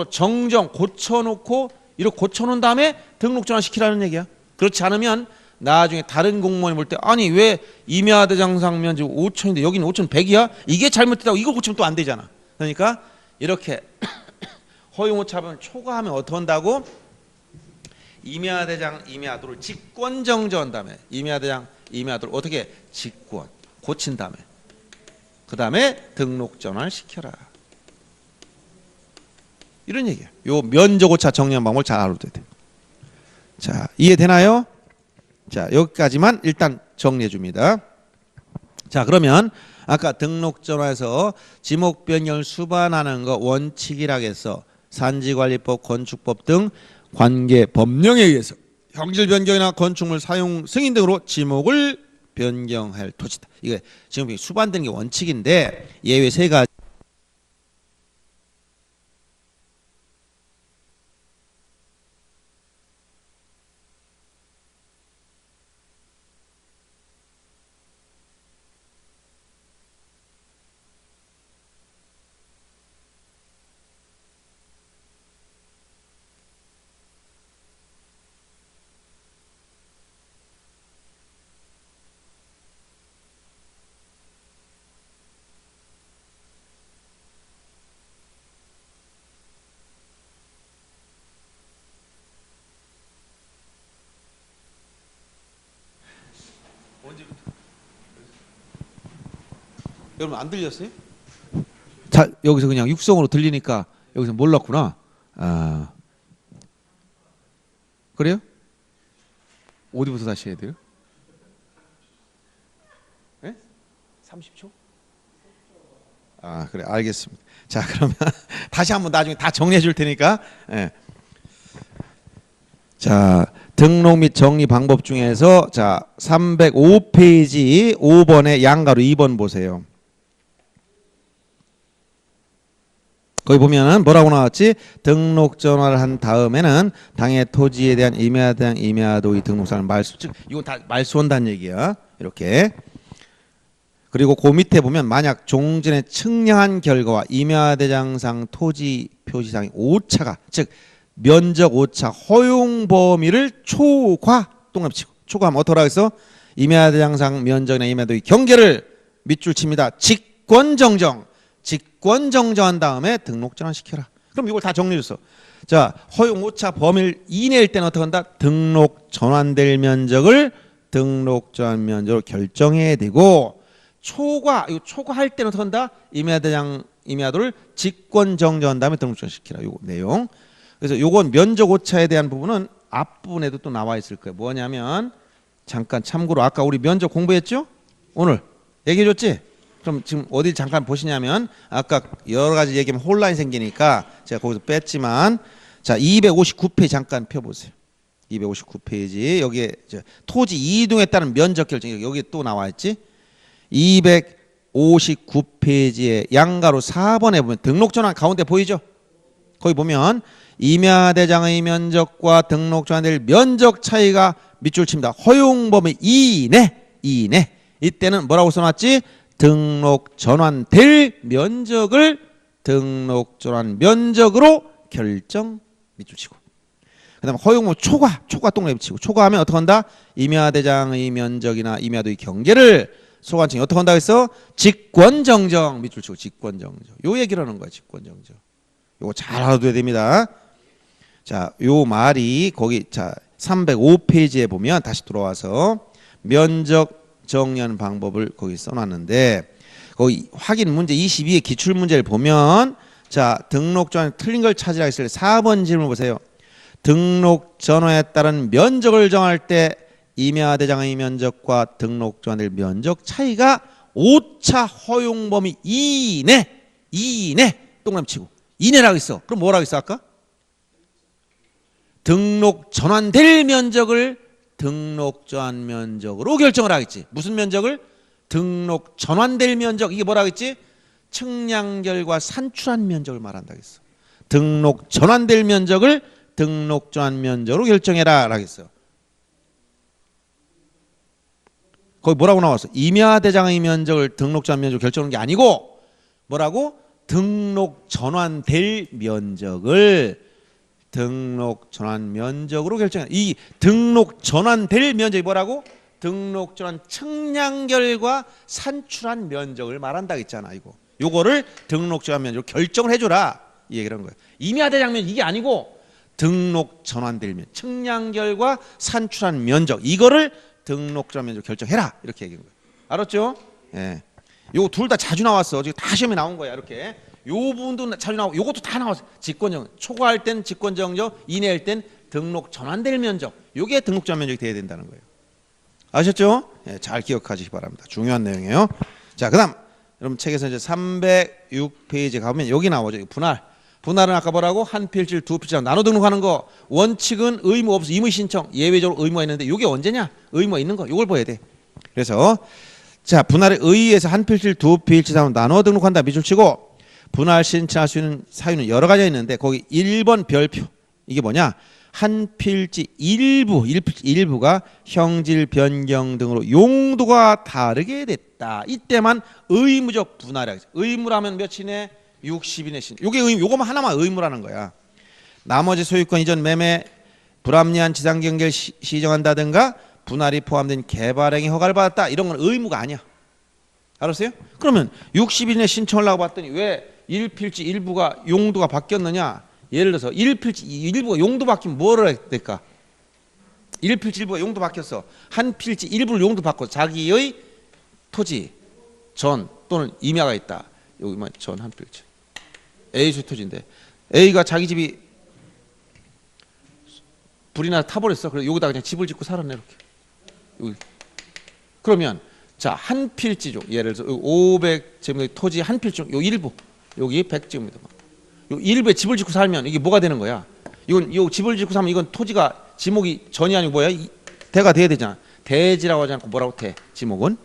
[SPEAKER 1] 정정 고쳐놓고 이렇게 고쳐놓은 다음에 등록 전환시키라는 얘기야. 그렇지 않으면 나중에 다른 공무원이 볼 때 아니 왜 임야대장상 면적 5,000인데 여기는 5,100이야? 이게 잘못됐다고 이걸 고치면 또 안 되잖아. 그러니까 이렇게 허용오차범위를 초과하면 어떻게 한다고? 임야대장 임야도를 직권 정정한 다음에 임야대장 임야도를 어떻게 직권 고친 다음에 그 다음에 등록 전환을 시켜라. 이런 얘기야. 요 면적오차 정리한 방법을 잘 알아둬야 돼. 자, 이해되나요? 자, 여기까지만 일단 정리해 줍니다. 자, 그러면 아까 등록 전환에서 지목 변경을 수반하는 거 원칙이라고 해서 산지관리법, 건축법 등 관계 법령에 의해서 형질 변경이나 건축물 사용 승인 등으로 지목을 변경할 토지다. 이게 지금 수반되는 게 원칙인데 예외 세 가지. 여러분 안 들렸어요? 자, 여기서 그냥 육성으로 들리니까 여기서 몰랐구나. 아, 그래요? 어디부터 다시 해야 돼요? 네? 30초? 아, 그래, 알겠습니다. 자, 그러면 다시 한번 나중에 다 정리해 줄 테니까. 예. 자, 등록 및 정리 방법 중에서 자, 305페이지 5번의 양가로 2번 보세요. 거기 보면은 뭐라고 나왔지? 등록 전화를 한 다음에는 당해 토지에 대한 임야대장 임야도의 등록상을 말소, 즉 이건 다 말소한다는 얘기야. 이렇게. 그리고 그 밑에 보면 만약 종전에 측량한 결과와 임야대장상 토지 표시상의 오차가, 즉 면적 오차 허용 범위를 초과 동그라미 치고, 초과하면 어떡하라 해서 임야대장상 면적이나 임야도의 경계를 밑줄 칩니다. 직권정정. 직권정정한 다음에 등록 전환시켜라. 그럼 이걸 다 정리했어. 자, 허용 오차 범위를 이내일 때는 어떻게 한다? 등록 전환될 면적을 등록 전환 면적으로 결정해야 되고, 초과, 이거 초과할 때는 어떻게 한다? 임야대장 임야도를 직권정정한 다음에 등록 전환시키라. 요거 내용. 그래서 요건 면적 오차에 대한 부분은 앞부분에도 또 나와 있을 거예요. 뭐냐면 잠깐 참고로 아까 우리 면적 공부했죠? 오늘 얘기해 줬지? 그럼 지금 어디 잠깐 보시냐면 아까 여러 가지 얘기하면 혼란이 생기니까 제가 거기서 뺐지만 자 259페이지 잠깐 펴보세요. 259페이지 여기에 토지 이동에 따른 면적 결정 여기 또 나와 있지. 259페이지에 양가로 4번에 보면 등록 전환 가운데 보이죠? 거기 보면 임야대장의 면적과 등록 전환될 면적 차이가 밑줄 칩니다. 허용 범위 이내. 이때는 뭐라고 써놨지? 등록 전환될 면적을 등록 전환 면적으로 결정 밑줄 치고, 그다음 허용범위 초과 동그라미 치고, 초과하면 어떻게 한다? 임야대장의 면적이나 임야도의 경계를 소관청이 어떻게 한다고 했어? 직권정정 밑줄 치고 직권정정. 요 얘기를 하는 거야. 직권정정. 요거 잘 알아둬야 됩니다. 자, 요 말이 거기 자 305페이지에 보면 다시 들어와서 면적 정리하는 방법을 거기 써놨는데 거기 확인 문제 22의 기출 문제를 보면 자 등록 전환 틀린 걸 찾으라 했을 때 4번 질문 보세요. 등록 전환에 따른 면적을 정할 때 임야대장의 면적과 등록 전환될 면적 차이가 오차 허용 범위 이내 동그라미 치고 이내라고 했어. 그럼 뭐라고 했어 아까? 등록 전환될 면적을 등록 전환 면적으로 결정을 하겠지. 무슨 면적을? 등록 전환될 면적. 이게 뭐라고 했지? 측량 결과 산출한 면적을 말한다고 했어. 등록 전환될 면적을 등록 전환 면적으로 결정해라 라고 했어. 거기 뭐라고 나왔어? 임야대장의 면적을 등록 전환 면적으로 결정하는 게 아니고 뭐라고? 등록 전환될 면적을 등록 전환 면적으로 결정해. 이 등록 전환될 면적이 뭐라고? 등록 전환 측량 결과 산출한 면적을 말한다 했잖아. 이거 요거를 등록 전환 면적으로 결정을 해줘라 이 얘기를 한 거야. 임야대장 면적 이게 아니고 등록 전환될 면 측량 결과 산출한 면적 이거를 등록 전환 면적으로 결정해라 이렇게 얘기한 거야. 알았죠? 예. 요거 둘 다 자주 나왔어. 지금 다 시험에 나온 거야. 이렇게. 요 부분도 자주 나오고 요것도 다 나왔어요. 직권정 초과할 땐 직권정정, 이내할 땐 등록 전환될 면적. 요게 등록 전환 면적이 돼야 된다는 거예요. 아셨죠? 예, 잘 기억하시기 바랍니다. 중요한 내용이에요. 자, 그다음 여러분 책에서 이제 306페이지에 가보면 여기 나오죠. 분할. 분할은 아까 뭐라고? 한 필지를 두 필지랑 나눠 등록하는 거. 원칙은 의무 없어. 임의 신청. 예외적으로 의무가 있는데 이게 언제냐? 의무가 있는 거. 이걸 봐야 돼. 그래서 자, 분할에 의해서 한 필지를 두 필지랑 나눠 등록한다. 밑줄치고 분할 신청할 수 있는 사유는 여러 가지가 있는데 거기 1번 별표. 이게 뭐냐? 한 필지 일부가 형질 변경 등으로 용도가 다르게 됐다. 이때만 의무적 분할이야. 의무라면 몇이네? 60인의 신. 요게 요거만 하나만 의무라는 거야. 나머지 소유권 이전 매매 불합리한 지상 경계를 시정한다든가 분할이 포함된 개발행위 허가를 받았다. 이런 건 의무가 아니야. 알았어요? 그러면 60인의 신청을 하고 봤더니 왜 1필지 일부가 용도가 바뀌었느냐? 예를 들어서 1필지 일부가 용도 바뀌면 뭐를 해야 될까? 1필지 일부가 용도 바뀌었어. 한 필지 일부를 용도 바꿔 자기의 토지 전 또는 임야가 있다. 여기만 전 한 필지. A수 토지인데 A가 자기 집이 불이 나서 타버렸어. 그래서 여기다 그냥 집을 짓고 살았네 이렇게. 여기. 그러면 자, 한 필지 중 예를 들어서 500제곱미터 토지 한 필지 중 요 일부 여기 100제곱미터 요 일부에 집을 짓고 살면 이게 뭐가 되는 거야? 이건 요 집을 짓고 살면 이건 토지가 지목이 전이 아니고 뭐야? 대가 돼야 되잖아. 대지라고 하지 않고 뭐라고 돼? 지목은.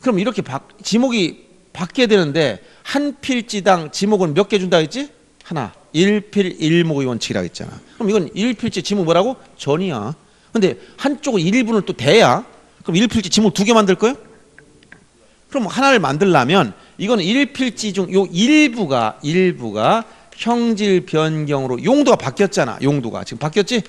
[SPEAKER 1] 그럼 이렇게 지목이 받게 되는데 한 필지당 지목은 몇 개 준다 했지? 하나. 1필 1목의 원칙이라고 했잖아. 그럼 이건 1필지 지목 뭐라고? 전이야. 근데 한쪽은 일부는 또 대야. 그럼 1필지 지목 두 개 만들 거예요? 그럼 하나를 만들려면 이거는 1필지 중 요 일부가 형질 변경으로 용도가 바뀌었잖아. 용도가 지금 바뀌었지?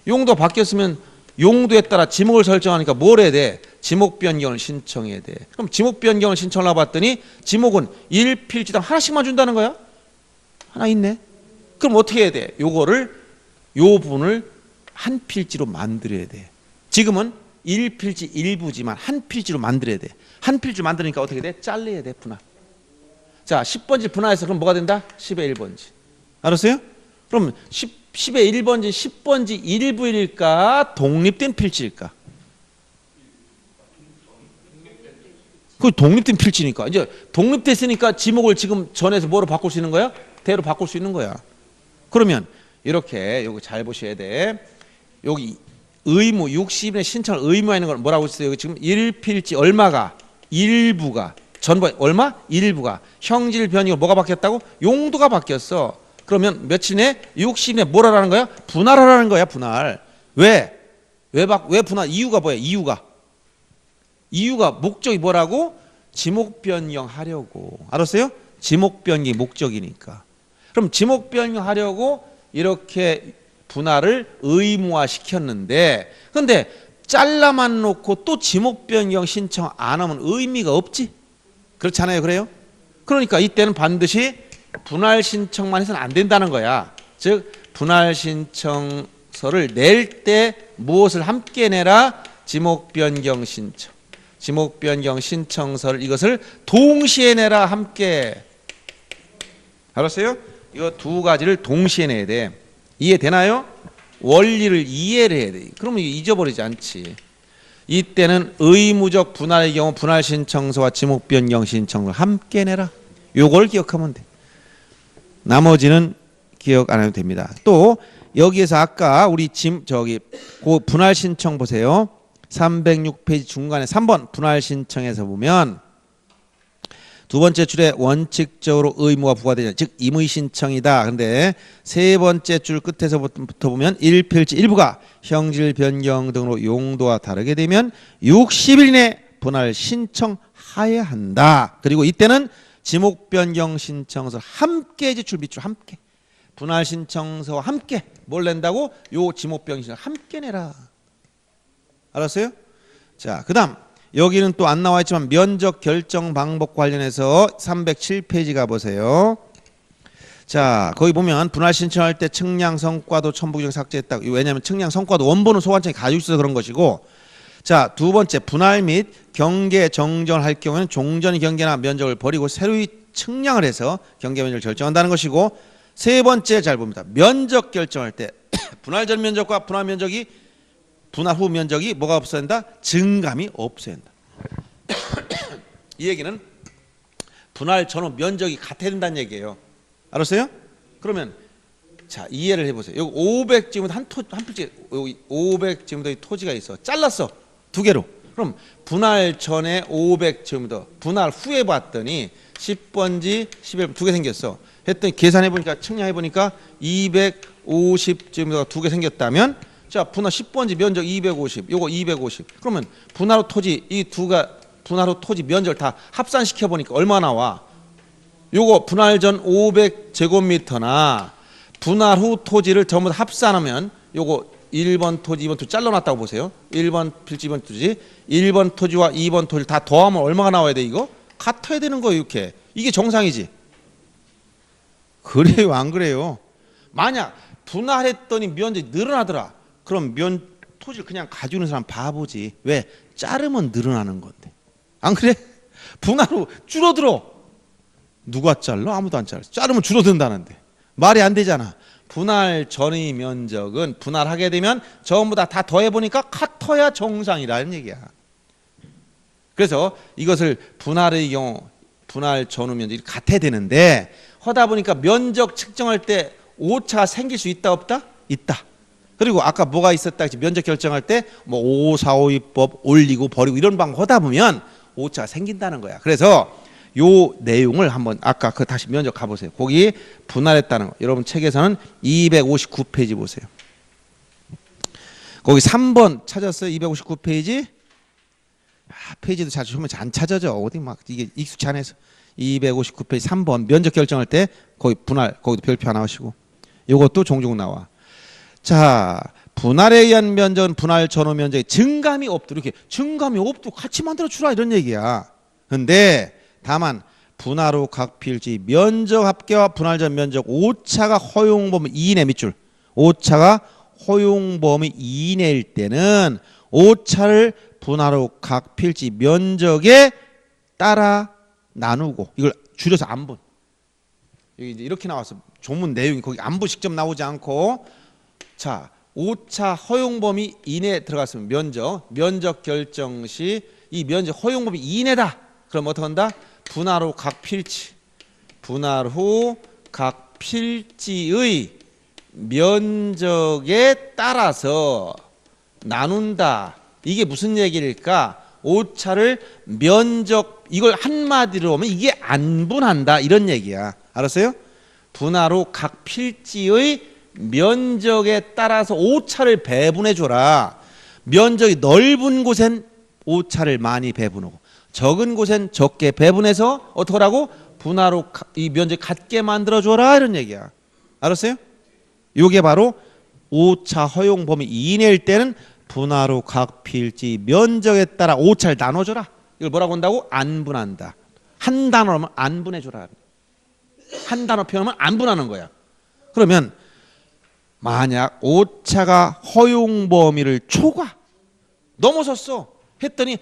[SPEAKER 1] 용도가 바뀌었으면 용도에 따라 지목을 설정하니까 뭘 해야 돼? 지목 변경을 신청해야 돼. 그럼 지목 변경을 신청을 해봤더니 지목은 1필지당 하나씩만 준다는 거야? 하나 있네. 그럼 어떻게 해야 돼? 요 분을 한 필지로 만들어야 돼. 지금은 1필지 일부지만 한 필지로 만들어야 돼. 한 필지 만드니까 어떻게 돼? 잘라야 돼. 분할. 자, 10번지 분할해서 그럼 뭐가 된다? 10의 1번지. 알았어요? 그럼 10의 1번지 10번지 일부일까? 독립된 필지일까? 그 독립된 필지니까. 이제 독립됐으니까 지목을 지금 전에서 뭐로 바꿀 수 있는 거야? 대로 바꿀 수 있는 거야. 그러면 이렇게 여기 잘 보셔야 돼. 여기 의무 60인의 신청을 의무화하는 건 뭐라고 했어요? 여기 지금 1필지 얼마가 일부가 전부 얼마? 일부가 형질 변이고 뭐가 바뀌었다고? 용도가 바뀌었어. 그러면 며칠에 60인에 뭐라는 거야? 분할하라는 거야. 분할. 왜 분할? 이유가 뭐야? 이유가 목적이 뭐라고? 지목 변경하려고. 알았어요? 지목 변경이 목적이니까. 그럼 지목 변경하려고 이렇게 분할을 의무화 시켰는데 근데 잘라만 놓고 또 지목 변경 신청 안 하면 의미가 없지? 그렇잖아요. 그래요? 그러니까 이때는 반드시 분할 신청만 해서는 안 된다는 거야. 즉 분할 신청서를 낼 때 무엇을 함께 내라? 지목 변경 신청. 지목 변경 신청서를 이것을 동시에 내라. 함께. 알았어요? 이거 두 가지를 동시에 내야 돼. 이해되나요? 원리를 이해를 해야 돼. 그러면 잊어버리지 않지. 이때는 의무적 분할의 경우 분할 신청서와 지목 변경 신청을 함께 내라. 요걸 기억하면 돼. 나머지는 기억 안 해도 됩니다. 또 여기에서 아까 우리 그 분할 신청 보세요. 306페이지 중간에 3번 분할 신청에서 보면 두 번째 줄에 원칙적으로 의무가 부과되냐, 즉 임의 신청이다. 그런데 세 번째 줄 끝에서부터 보면 1필지 일부가 형질 변경 등으로 용도와 다르게 되면 60일 내 분할 신청하여야 한다. 그리고 이때는 지목 변경 신청서 함께 제출 밑줄 함께 분할 신청서와 함께 뭘 낸다고? 요 지목 변경 신청 함께 내라. 알았어요? 자, 그다음 여기는 또 안 나와 있지만 면적 결정 방법 관련해서 307페이지 가보세요. 자, 거기 보면 분할 신청할 때 측량 성과도 첨부규정 삭제했다. 왜냐하면 측량 성과도 원본은 소관청이 가지고 있어서 그런 것이고, 자, 두 번째 분할 및 경계 정정을 할 경우에는 종전 경계나 면적을 버리고 새로이 측량을 해서 경계 면적을 결정한다는 것이고, 세 번째 잘 봅니다. 면적 결정할 때 분할 전 면적과 분할 면적이 분할 후 면적이 뭐가 없어야 된다? 증감이 없어야 된다. 이 얘기는 분할 전후 면적이 같아야 된다는 얘기예요. 알았어요? 그러면 자, 이해를 해보세요. 여기 500지구부터 한 필지, 여기 500지구부터 토지가 있어. 잘랐어. 두 개로. 그럼 분할 전에 500지구부터 분할 후에 봤더니 10번지, 11번 두 개 생겼어. 했더니 계산해보니까 측량해보니까 250지구부터 두 개 생겼다면 자, 분할 10번지 면적 250, 요거 250. 그러면 분할 후 토지 이 두가 분할 후 토지 면적을 다 합산시켜 보니까 얼마 나와? 요거 분할 전 500제곱미터나 분할 후 토지를 전부 다 합산하면 요거 1번 토지, 2번 토지 잘라놨다고 보세요. 1번 필지, 2번 토지. 1번 토지와 2번 토지를 다 더하면 얼마가 나와야 돼 이거? 같아야 되는 거예요 이렇게. 이게 정상이지. 그래요 안 그래요? 만약 분할했더니 면적이 늘어나더라. 그럼 토지를 그냥 가지고 있는 사람 바보지. 왜? 자르면 늘어나는 건데. 안 그래? 분할 후 줄어들어. 누가 잘라? 아무도 안 잘라. 자르면 줄어든다는데. 말이 안 되잖아. 분할 전의 면적은 분할하게 되면 전부 다 더해보니까 같아야 정상이라는 얘기야. 그래서 이것을 분할의 경우 분할 전후 면적이 같아야 되는데 하다 보니까 면적 측정할 때 오차가 생길 수 있다 없다? 있다. 그리고 아까 뭐가 있었다 했지? 면적 결정할 때 뭐 5452법 올리고 버리고 이런 방법 하다 보면 오차가 생긴다는 거야. 그래서 요 내용을 한번 아까 그 다시 면적 가보세요. 거기 분할했다는 거. 여러분 책에서는 259페이지 보세요. 거기 3번 찾았어요? 259페이지? 페이지도 자주 보면 안 찾아져. 어디 막 이게 익숙치 않아서 259페이지 3번 면적 결정할 때 거기 분할 거기도 별표 하나 하시고 요것도 종종 나와. 자, 분할에 의한 면적은 분할 전후 면적이 증감이 없도록 이렇게 증감이 없도록 같이 만들어 주라 이런 얘기야. 근데 다만 분할 후 각 필지 면적 합계와 분할 전 면적 오차가 허용 범위 이내 밑줄 오차가 허용 범위 이내일 때는 오차를 분할 후 각 필지 면적에 따라 나누고 이걸 줄여서 안분. 여기 이제 이렇게 나왔어. 조문 내용이 거기 안분 직접 나오지 않고 자, 오차 허용 범위 이내에 들어갔으면 면적 결정 시 이 면적 허용 범위 이내다. 그럼 어떻게 한다? 분할 후 각 필지 분할 후 각 필지의 면적에 따라서 나눈다. 이게 무슨 얘기일까? 오차를 면적 이걸 한마디로 하면 이게 안분한다 이런 얘기야. 알았어요? 분할 후 각 필지의 면적에 따라서 오차를 배분해 줘라. 면적이 넓은 곳엔 오차를 많이 배분하고 적은 곳엔 적게 배분해서 어떻게 하라고? 분할 후 이 면적 같게 만들어 줘라 이런 얘기야. 알았어요? 요게 바로 오차 허용 범위 이내일 때는 분할 후 각 필지 면적에 따라 오차를 나눠줘라. 이걸 뭐라고 한다고? 안분한다. 한 단어로 하면 안분해줘라. 한 단어 표현하면 안분하는 거야. 그러면 만약 오차가 허용 범위를 초과 넘어섰어 했더니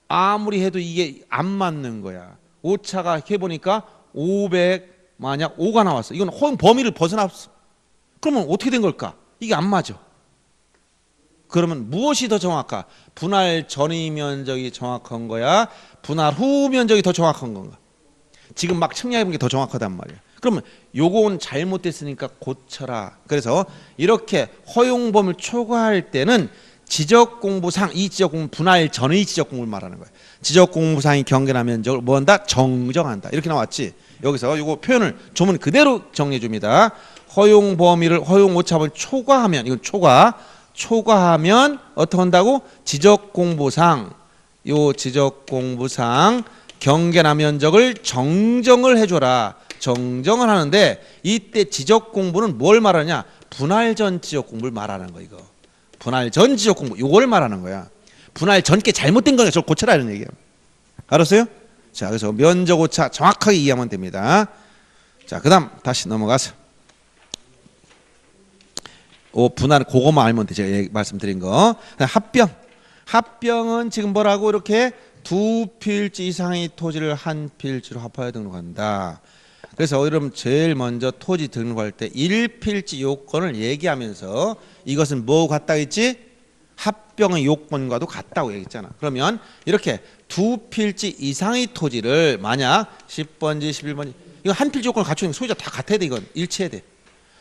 [SPEAKER 1] 아무리 해도 이게 안 맞는 거야. 오차가 해보니까 500 만약 5가 나왔어. 이건 허용 범위를 벗어났어. 그러면 어떻게 된 걸까? 이게 안 맞아. 그러면 무엇이 더 정확할까? 분할 전의 면적이 정확한 거야? 분할 후 면적이 더 정확한 건가? 지금 막 측량해본 게 더 정확하단 말이야. 그러면 요건 잘못됐으니까 고쳐라. 그래서 이렇게 허용 범위를 초과할 때는 지적공부상 이 지적공부 분할 전의 지적공부를 말하는 거야. 지적공부상이 경계나 면적을 뭐한다? 정정한다. 이렇게 나왔지. 여기서 요거 표현을 조문 그대로 정리해 줍니다. 허용 범위를 허용 오차범위를 초과하면 이건 초과하면 어떻게 한다고? 지적공부상 요 지적공부상 경계나 면적을 정정을 해줘라. 정정을 하는데 이때 지적공부는 뭘 말하냐? 분할 전 지적공부를 말하는 거 이거. 분할 전 지적공부 요걸 말하는 거야. 분할 전께 잘못된 거니까 저걸 고쳐라 이런 얘기예요. 알았어요? 자, 그래서 면적 오차 정확하게 이해하면 됩니다. 자, 그다음 다시 넘어가서 분할 그거만 알면 돼. 제가 말씀드린 거. 합병은 지금 뭐라고 이렇게 두 필지 이상의 토지를 한 필지로 합하여 등록한다. 그래서 여러분 제일 먼저 토지 등록할 때 1필지 요건을 얘기하면서 이것은 뭐 같다 했지? 합병의 요건과도 같다고 얘기했잖아. 그러면 이렇게 두 필지 이상의 토지를 만약 10번지 11번지 이거 한 필지 요건을 갖추는 소유자 다 같아야 돼. 이건 일치해야 돼.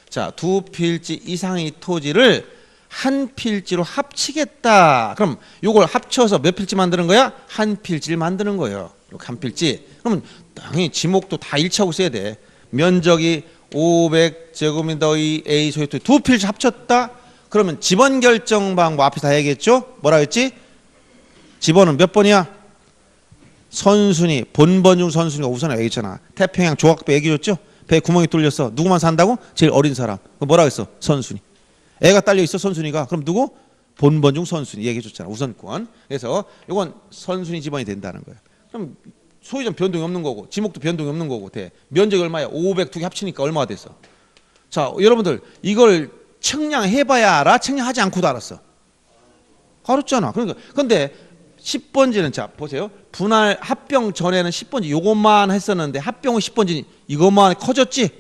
[SPEAKER 1] 자, 두 필지 이상의 토지를 한 필지로 합치겠다. 그럼 요걸 합쳐서 몇 필지 만드는 거야? 한 필지를 만드는 거예요. 이렇게 한 필지. 그러면 당연히 지목도 다 일치하고 있어야 돼. 면적이 500제곱미터의 A 소유 토지 두 필지 합쳤다. 그러면 지번 결정 방법 앞에 다 얘기했죠? 뭐라 했지? 지번은 몇 번이야? 선순위, 본번 중 선순위가 우선이라고 얘기했잖아. 태평양 조각배 얘기해줬죠? 배에 구멍이 뚫렸어. 누구만 산다고? 제일 어린 사람. 뭐라 했어? 선순위. 애가 딸려 있어 선순위가. 그럼 누구? 본번 중 선순위 얘기해줬잖아. 우선권. 그래서 이건 선순위 지번이 된다는 거야. 그럼 소유자는 변동이 없는 거고 지목도 변동이 없는 거고 돼. 면적이 얼마야? 500 두 개 합치니까 얼마가 됐어? 자, 여러분들 이걸 측량해봐야 알아? 측량하지 않고도 알았어. 알았잖아. 그러니까 근데 10번지는 자 보세요. 분할 합병 전에는 10번지 요것만 했었는데 합병 후 10번지 이것만 커졌지?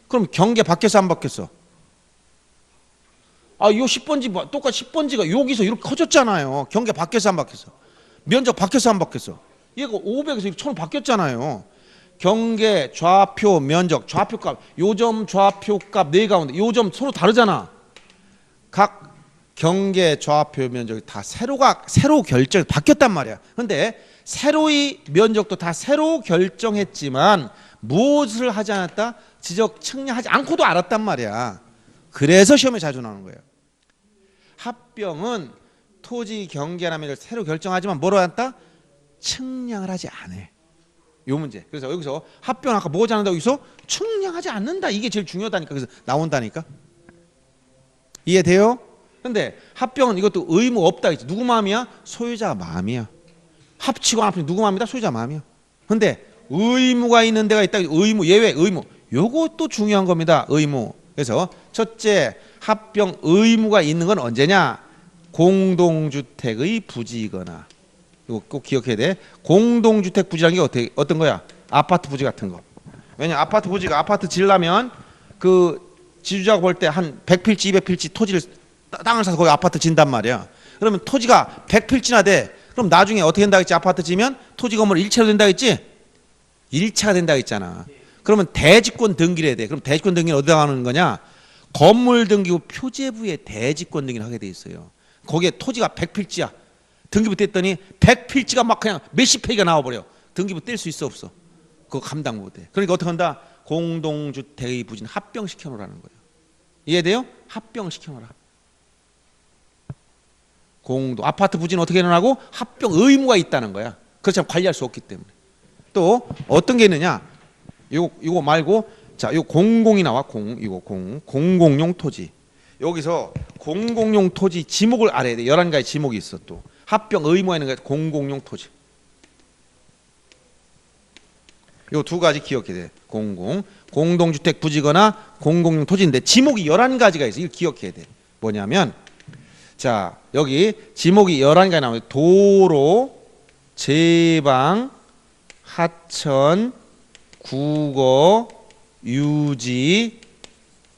[SPEAKER 1] 그럼 경계 바뀌었어 안 바뀌었어? 아, 요 10번지 똑같이 10번지가 여기서 이렇게 커졌잖아요. 경계 바뀌었어 안 바뀌었어? 면적 바뀌었어 안 바뀌었어? 얘가 500에서 이렇게 1000 바뀌었잖아요. 경계, 좌표, 면적, 좌표값, 요점 좌표값 네 가운데 요점 서로 다르잖아. 각 경계, 좌표, 면적이 다 새로 결정 바뀌었단 말이야. 근데 새로이 면적도 다 새로 결정했지만 무엇을 하지 않았다? 지적 측량하지 않고도 알았단 말이야. 그래서 시험에 자주 나오는 거예요. 합병은 토지 경계라면을 새로 결정하지만 뭐로 한다? 측량을 하지 않아. 요 문제. 그래서 여기서 합병 아까 뭐지 않는다 여기서 측량하지 않는다. 이게 제일 중요하다니까. 그래서 나온다니까. 이해돼요? 근데 합병은 이것도 의무 없다 했지. 누구 마음이야? 소유자 마음이야. 합치고 안 합치고 누구 마음이다? 소유자 마음이야. 근데 의무가 있는 데가 있다. 의무, 예외, 의무. 요것도 중요한 겁니다. 의무. 그래서 첫째, 합병 의무가 있는 건 언제냐? 공동주택의 부지이거나. 이거 꼭 기억해야 돼. 공동주택 부지라는 게 어떤 거야? 아파트 부지 같은 거. 왜냐? 아파트 부지가 아파트 지으려면 그 지주자가 볼 때 한 100필지, 200필지 토지를 땅을 사서 거기 아파트 진단 말이야. 그러면 토지가 100필지나 돼. 그럼 나중에 어떻게 된다 했지? 아파트 지면 토지 건물 일체로 된다 했지? 1차가 된다 했잖아. 그러면 대지권 등기를 해야 돼. 그럼 대지권 등기는 어디다 하는 거냐? 건물 등기부 표제부에 대지권 등기를 하게 돼 있어요. 거기에 토지가 100필지야. 등기부 뗐더니 100필지가 막 그냥 몇십 페이지가 나와버려. 등기부 뗄 수 있어 없어? 그거 감당 못해. 그러니까 어떻게 한다? 공동주택의 부지는 합병시켜 놓으라는 거예요. 이해돼요? 합병시켜 놓으라. 아파트 부지는 어떻게 해놓으라고? 합병 의무가 있다는 거야. 그렇지 않으면 관리할 수 없기 때문에. 또 어떤 게 있느냐? 이거 말고 자, 요 공공이 나와. 공공용 토지. 여기서 공공용 토지 지목을 알아야 돼. 11가지 지목이 있어. 또 합병 의무가 있는 게 공공용 토지. 요 두 가지 기억해야 돼. 공동주택 부지거나 공공용 토지인데 지목이 11가지가 있어. 이걸 기억해야 돼. 뭐냐면 자, 여기 지목이 11가지 나오는데 도로, 제방, 하천, 국어, 유지,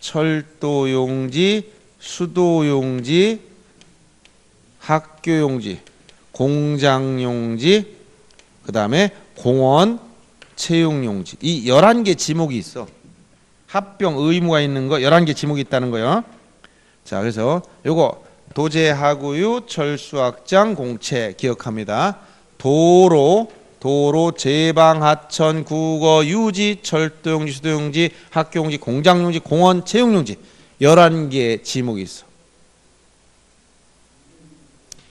[SPEAKER 1] 철도용지, 수도용지, 학교용지, 공장용지, 그 다음에 공원, 채용용지. 이 11개 지목이 있어. 합병 의무가 있는 거 11개 지목이 있다는 거예요. 자, 그래서 요거 도제하구유, 철수확장, 공채 기억합니다. 도로, 제방, 하천, 국어, 유지, 철도용지, 수도용지, 학교용지, 공장용지, 공원, 채용용지 11개 지목이 있어.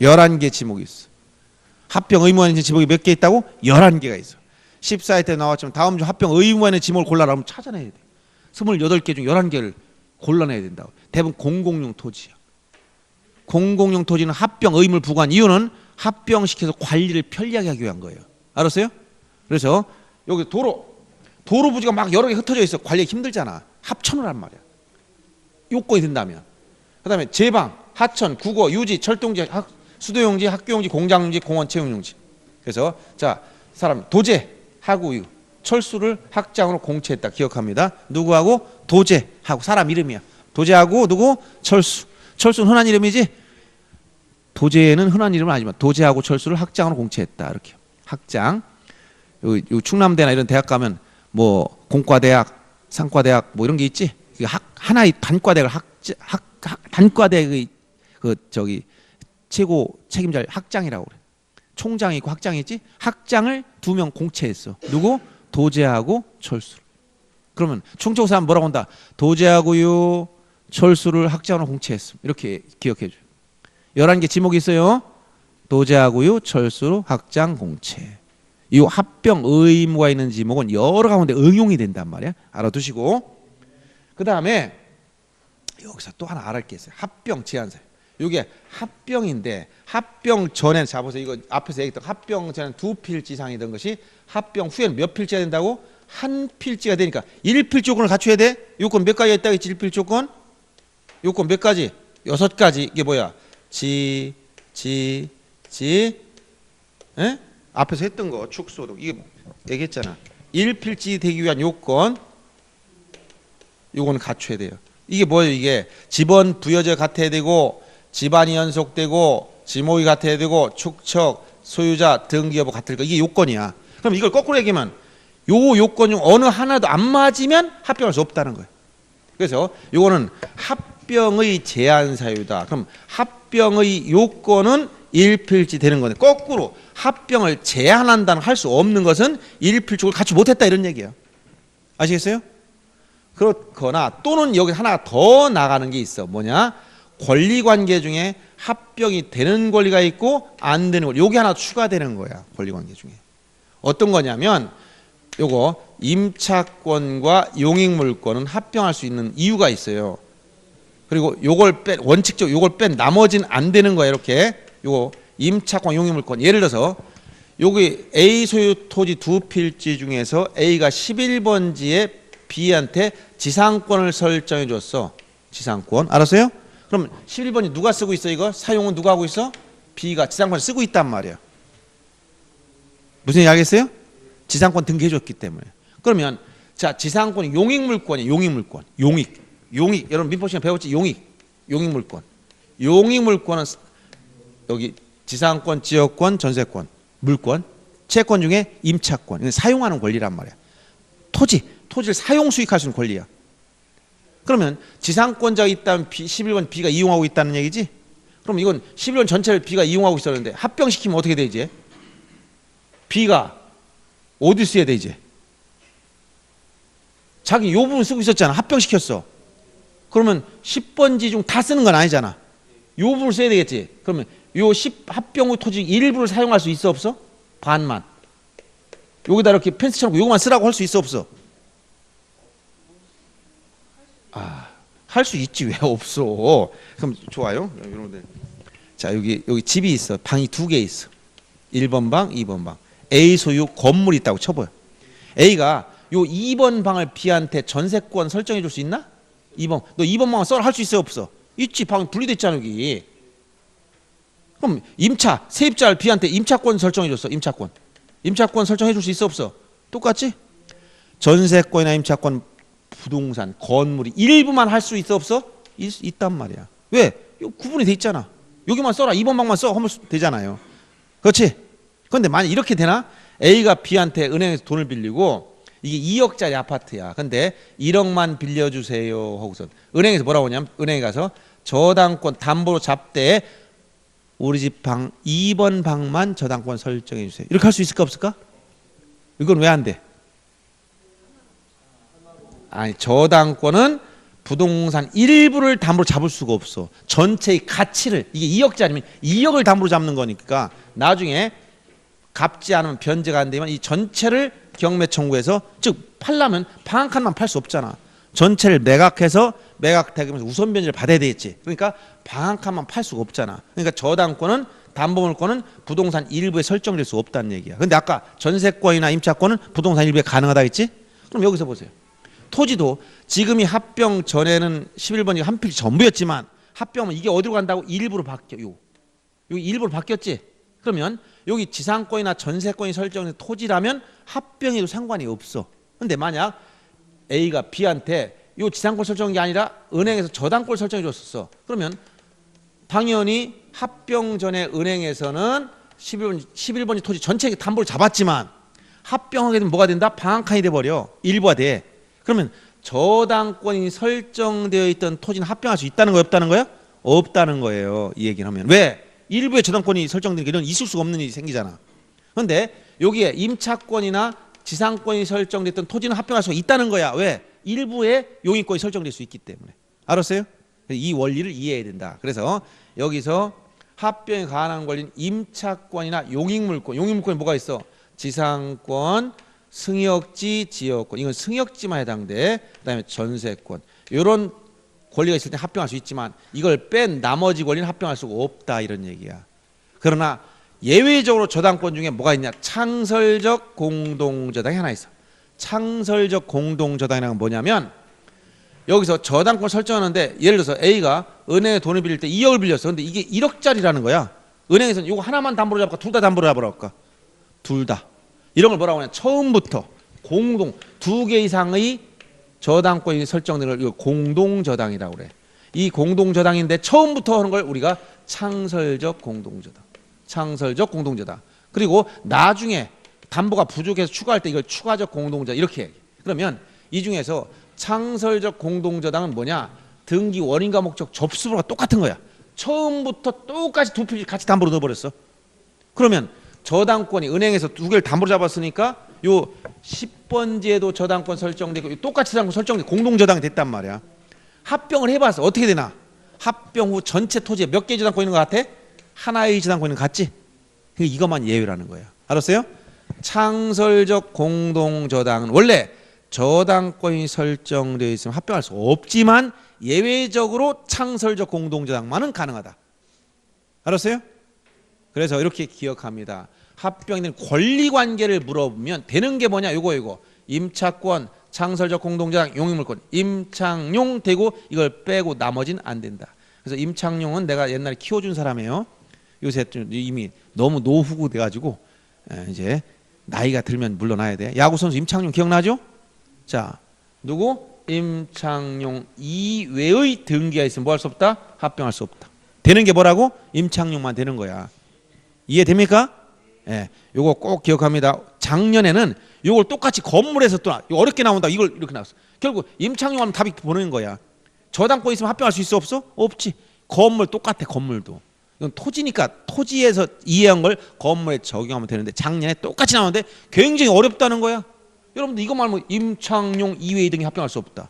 [SPEAKER 1] 11개 지목이 있어. 합병 의무가 있는 지목이 몇 개 있다고? 11개가 있어. 14회 때 나왔지만 다음 주 합병 의무가 있는 지목을 골라라 하면 찾아내야 돼. 28개 중 11개를 골라내야 된다고. 대부분 공공용 토지야. 공공용 토지는 합병 의무를 부과한 이유는 합병시켜서 관리를 편리하게 하기 위한 거예요. 알았어요? 그래서 여기 도로 부지가 막 여러 개 흩어져 있어. 관리하기 힘들잖아. 합쳐놓으란 말이야. 요건이 된다면. 그 다음에 제방, 하천, 국어, 유지, 철도용지, 수도용지, 학교용지, 공장용지, 공원, 채용용지. 그래서 자, 사람 도제하구유, 철수를 학장으로 공채했다. 기억합니다. 누구하고? 도제하고 사람 이름이야. 도제하고 누구? 철수. 철수는 흔한 이름이지? 도제는 흔한 이름은 아니지만 도제하고 철수를 학장으로 공채했다. 이렇게. 학장. 요 충남대나 이런 대학 가면 뭐 공과대학, 상과대학 뭐 이런 게 있지. 하나의 단과대학을 단과대학의 그 저기 최고 책임자 학장이라고 그래. 총장이 있고 학장이 있지. 학장을 2명 공채했어. 누구? 도제하고 철수를. 그러면 충청도 사람 뭐라고 한다? 도제하고요 철수를 학장으로 공채했음. 이렇게 기억해 줘요. 11개 지목이 있어요. 도제하고요 철수로 학장 공채. 이 합병 의무가 있는 지목은 여러 가운데 응용이 된단 말이야. 알아두시고. 그 다음에 여기서 또 하나 알을 게 있어요. 합병 제한사. 이게 합병인데 합병 전에는 자 보세요. 이거 앞에서 얘기했던 합병 전에는 2필지 이상이던 것이 합병 후에는 몇 필지가 된다고? 한 필지가 되니까 1필 조건을 갖춰야 돼. 요건 몇 가지 있다고 했지? 1필 조건? 요건 몇 가지? 6가지. 이게 뭐야? 에? 앞에서 했던 거 축소도 이게 얘기했잖아. 1필지 되기 위한 요건 요거는 갖춰야 돼요. 이게 뭐예요? 이게 집원 부여자 같아야 되고 집안이 연속되고 지목이 같아야 되고 축척 소유자 등기여부 같을 거. 이게 요건이야. 그럼 이걸 거꾸로 얘기하면 요 요건 중 어느 하나도 안 맞으면 합병할 수 없다는 거예요. 그래서 요거는 합병의 제한 사유다. 그럼 합병의 요건은 1필지 되는 건데 거꾸로 합병을 제한한다는 할 수 없는 것은 1필족을 갖추지 못했다 이런 얘기예요. 아시겠어요? 그렇거나 또는 여기 하나 더 나가는 게 있어. 뭐냐? 권리관계 중에 합병이 되는 권리가 있고 안 되는 권리. 요게 하나 추가되는 거야. 권리관계 중에. 어떤 거냐면 요거 임차권과 용익물권은 합병할 수 있는 이유가 있어요. 그리고 요걸 원칙적으로 요걸 뺀 나머지는 안 되는 거야. 이렇게 요거 임차권 용익물권. 예를 들어서 여기 A 소유 토지 2필지 중에서 A가 11번지에 B한테 지상권을 설정해 줬어. 지상권. 알았어요? 그럼 11번이 누가 쓰고 있어 이거? 사용은 누가 하고 있어? B가 지상권을 쓰고 있단 말이야. 무슨 얘기 알겠어요? 지상권 등기해 줬기 때문에. 그러면 자, 지상권이 용익물권이에요. 용익물권. 용익. 여러분 민법 시간에 배웠지? 용익물권. 용익물권은 여기 지상권, 지역권, 전세권, 물권, 채권 중에 임차권. 사용하는 권리란 말이야. 토지를 사용 수익할 수 있는 권리야. 그러면 지상권자가 있다면 11번 B가 이용하고 있다는 얘기지? 그럼 이건 11번 전체를 B가 이용하고 있었는데 합병시키면 어떻게 돼 이제? B가 어디 써야 돼 이제? 자기 요 부분 쓰고 있었잖아. 합병시켰어. 그러면 10번지 중 다 쓰는 건 아니잖아. 요 부분을 써야 되겠지. 그러면 요 합병 후 토지 일부를 사용할 수 있어 없어? 반만. 여기다 이렇게 펜스 쳐놓고 요거만 쓰라고 할 수 있어 없어? 할 수 있지 왜 없어? 그럼 좋아요. 여러분들. 자 여기 집이 있어. 방이 2개 있어. 1번 방, 2번 방. A 소유 건물이 있다고 쳐봐요. A가 요 2번 방을 B한테 전세권 설정해 줄 수 있나? 2번. 너 2번 방을 써라 할 수 있어 없어? 있지. 방이 분리됐잖아 여기. 그럼 세입자를 B한테 임차권 설정해 줬어. 임차권 설정해 줄 수 있어 없어? 똑같지? 전세권이나 임차권, 부동산, 건물이 일부만 할 수 있어 없어? 있단 말이야. 왜? 구분이 돼 있잖아. 여기만 써라. 2번 방만 써 하면 되잖아요. 그렇지? 그런데 만약 이렇게 되나? A가 B한테 은행에서 돈을 빌리고 이게 2억짜리 아파트야. 근데 1억만 빌려주세요 하고서 은행에서 뭐라고 하냐면 은행에 가서 저당권 담보로 잡되 우리 집 방 2번 방만 저당권 설정해 주세요. 이렇게 할 수 있을까 없을까? 이건 왜 안 돼? 아니 저당권은 부동산 일부를 담보로 잡을 수가 없어. 전체의 가치를 이게 2억짜리면 2억을 담보로 잡는 거니까 나중에 갚지 않으면 변제가 안 되면 이 전체를 경매 청구해서 즉 팔려면 방 한 칸만 팔 수 없잖아. 전체를 매각해서 매각 대금에서 우선 변제를 받아야 되겠지. 그러니까 방 한 칸만 팔 수가 없잖아. 그러니까 저당권은 담보물권은 부동산 일부에 설정될 수 없다는 얘기야. 근데 아까 전세권이나 임차권은 부동산 일부에 가능하다 했지? 그럼 여기서 보세요. 토지도 지금이 합병 전에는 11번이 한 필지 전부였지만 합병은 이게 어디로 간다고? 일부로 바뀌어. 여기 일부로 바뀌었지? 그러면 여기 지상권이나 전세권이 설정된 토지라면 합병에도 상관이 없어. 근데 만약 A가 B한테 이 지상권 설정한 게 아니라 은행에서 저당권 설정해 줬었어. 그러면 당연히 합병 전에 은행에서는 11번지 토지 전체 담보를 잡았지만 합병하게 되면 뭐가 된다? 방한칸이 돼버려. 일부가 돼. 그러면 저당권이 설정되어 있던 토지는 합병할 수 있다는 거야, 없다는 거야? 없다는 거예요. 이 얘기를 하면. 왜? 일부에 저당권이 설정되는 게 이런 있을 수가 없는 일이 생기잖아. 그런데 여기에 임차권이나 지상권이 설정됐던 토지는 합병할 수가 있다는 거야. 왜? 일부에 용익권이 설정될 수 있기 때문에. 알았어요? 이 원리를 이해해야 된다. 그래서 여기서 합병에 관한 권리는 임차권이나 용익물권. 용익물권이 뭐가 있어? 지상권, 승역지, 지역권. 이건 승역지만 해당돼. 그다음에 전세권. 이런 권리가 있을 때 합병할 수 있지만 이걸 뺀 나머지 권리는 합병할 수가 없다 이런 얘기야. 그러나 예외적으로 저당권 중에 뭐가 있냐? 창설적 공동저당이 하나 있어. 창설적 공동저당이란 건 뭐냐면 여기서 저당권 설정하는데 예를 들어서 A가 은행에 돈을 빌릴 때 2억을 빌렸어. 근데 이게 1억짜리라는 거야. 은행에서는 이거 하나만 담보로 잡을까? 둘 다 담보로 잡으라고 할까? 둘 다. 이런 걸 뭐라고 하냐? 처음부터 공동 두 개 이상의 저당권이 설정된 걸 공동저당이라고 그래. 이 공동저당인데 처음부터 하는 걸 우리가 창설적 공동저당. 창설적 공동저당. 그리고 나중에 담보가 부족해서 추가할 때 이걸 추가적 공동저당 이렇게 얘기해. 그러면 이 중에서 창설적 공동저당은 뭐냐? 등기 원인과 목적 접수부가 똑같은 거야. 처음부터 똑같이 두 필지 같이 담보로 넣어버렸어. 그러면 저당권이 은행에서 두 개를 담보로 잡았으니까 요 10번지에도 저당권 설정되고 똑같이 저당권 설정돼 공동저당이 됐단 말이야. 합병을 해봐서 어떻게 되나? 합병 후 전체 토지에 몇 개의 저당권 있는 것 같아? 하나의 저당권 있는 것 같지? 이것만 예외라는 거야. 알았어요? 창설적 공동저당은 원래 저당권이 설정되어 있으면 합병할 수 없지만 예외적으로 창설적 공동저당만은 가능하다. 알았어요? 그래서 이렇게 기억합니다. 합병에 대한 권리관계를 물어보면 되는 게 뭐냐? 요거 임차권, 창설적 공동저당, 용익물권 임창용 되고 이걸 빼고 나머지는 안 된다. 그래서 임창용은 내가 옛날에 키워준 사람이에요. 요새 이미 너무 노후고 돼가지고 이제 나이가 들면 물러나야 돼. 야구선수 임창용 기억나죠? 자, 누구? 임창용 이외의 등기가 있으면 뭐 할 수 없다? 합병할 수 없다. 되는 게 뭐라고? 임창용만 되는 거야. 이해됩니까? 예, 요거 꼭 기억합니다. 작년에는 요걸 똑같이 건물에서 또 어렵게 나온다. 이걸 이렇게 나왔어. 결국 임창용 하면 답이 보는 거야. 저당권 있으면 합병할 수 있어 없어? 없지. 건물 똑같아. 건물도. 이건 토지니까 토지에서 이해한 걸 건물에 적용하면 되는데 작년에 똑같이 나오는데 굉장히 어렵다는 거야. 여러분들 이것만 알면 임창용 이외의 등이 합병할 수 없다.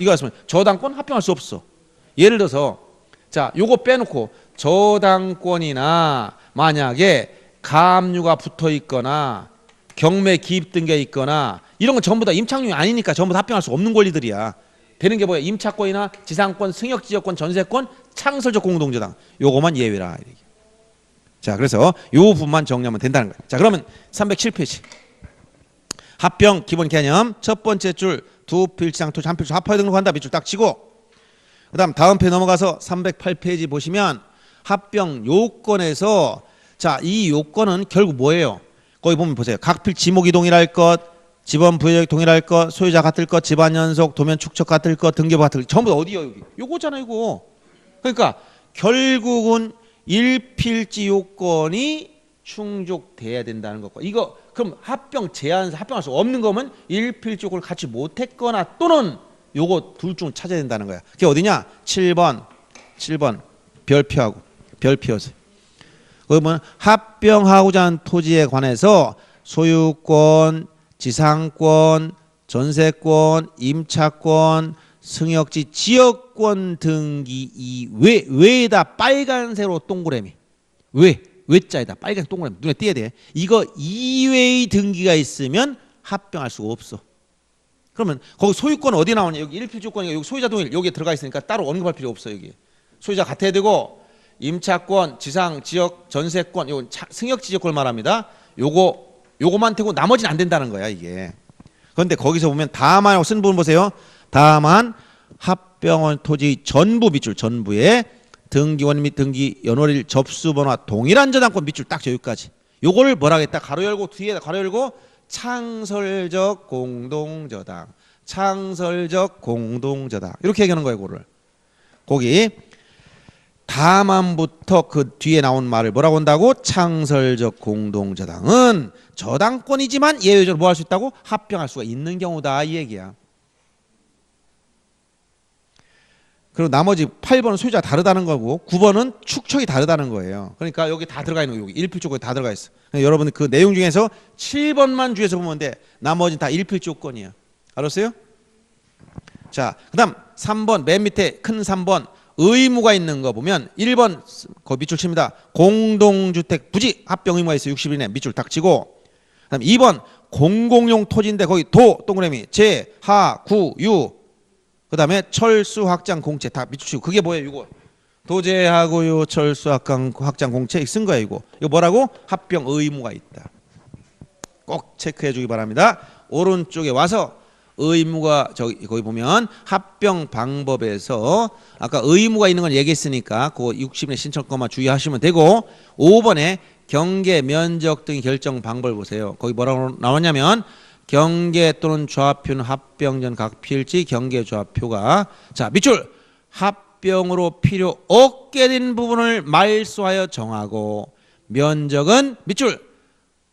[SPEAKER 1] 이거 하시면 저당권 합병할 수 없어. 예를 들어서 자 요거 빼놓고 저당권이나 만약에 가압류가 붙어 있거나 경매 기입 등기가 있거나 이런 건 전부 다 임창용이 아니니까 전부 다 합병할 수 없는 권리들이야. 되는 게 뭐야? 임차권이나 지상권, 승역지역권, 전세권, 창설적 공동저당. 요거만 예외라. 자, 그래서 요 부분만 정리하면 된다는 거야. 자, 그러면 307페이지. 합병 기본 개념 첫 번째 줄 두 필지상 토지 한 필지 합하여 등록한다. 밑줄 딱 치고 그다음 다음 페이지 넘어가서 308페이지 보시면 합병 요건에서 자, 이 요건은 결국 뭐예요? 거기 보면 보세요. 각 필지 지목이 동일할 것, 지번 부여력 동일할 것, 소유자 같을 것, 집안 연속, 도면 축척 같을 것, 등기부 같을 것 전부 다 어디요 여기? 요거잖아 이거. 그러니까 결국은 1필지 요건이 충족돼야 된다는 거고. 이거 그럼 합병 제한 합병할 수 없는 거면 1필지 요건을 갖지 못했거나 또는 요거 둘 중 찾아야 된다는 거야. 그게 어디냐? 7번 별표하고 별표세. 그러면 합병하고자 하는 토지에 관해서 소유권, 지상권, 전세권, 임차권, 승역지, 지역권 등기 외에다 빨간색으로 동그라미 외자에다 빨간 동그라미 눈에 띄어야 돼. 이거 이외의 등기가 있으면 합병할 수가 없어. 그러면 거기 소유권 어디 나오냐? 여기 1필지 요건이니까 여기 소유자 동일 여기에 들어가 있으니까 따로 언급할 필요 없어. 여기 소유자 같아야 되고 임차권, 지상, 지역, 전세권, 요건 승역 지역권을 말합니다. 요거만 되고 나머지는 안 된다는 거야 이게. 그런데 거기서 보면 다만 쓴 부분 보세요. 다만 합병원 토지 전부 밑줄 전부에 등기원 및 등기 연월일 접수번호와 동일한 저당권 밑줄 딱 여기까지. 요거를 뭐라 하겠다? 가로 열고 뒤에다 가로 열고 창설적 공동저당, 창설적 공동저당 이렇게 얘기하는 거예요. 그거를 거기. 다만부터 그 뒤에 나온 말을 뭐라고 한다고? 창설적 공동저당은 저당권이지만 예외적으로 뭐 할 수 있다고? 합병할 수가 있는 경우다 이 얘기야. 그리고 나머지 8번은 소유자가 다르다는 거고 9번은 축척이 다르다는 거예요. 그러니까 여기 다 들어가 있는 거 여기 일필조건이 다 들어가 있어. 여러분들 그 내용 중에서 7번만 주의해서 보면 돼. 나머지는 다 일필조건이야. 알았어요? 자, 그다음 3번 맨 밑에 큰 3번 의무가 있는 거 보면 1번 거 밑줄 칩니다. 공동주택 부지 합병 의무가 있어 60일 이내 밑줄 딱 치고 그다음 2번 공공용 토지인데 거기 도 동그라미 제, 하, 구, 유 그다음에 철수 확장 공채 다 밑줄 치고 그게 뭐예요 이거 도제하고요 철수 확장 공채 쓴 거예요 이거 뭐라고? 합병 의무가 있다. 꼭 체크해 주기 바랍니다. 오른쪽에 와서 의무가 저기 거기 보면 합병 방법에서 아까 의무가 있는 건 얘기했으니까 그 60일 신청권만 주의하시면 되고 5번에 경계 면적 등의 결정 방법을 보세요. 거기 뭐라고 나왔냐면 경계 또는 좌표는 합병 전 각 필지 경계 좌표가 자 밑줄 합병으로 필요 없게 된 부분을 말소하여 정하고 면적은 밑줄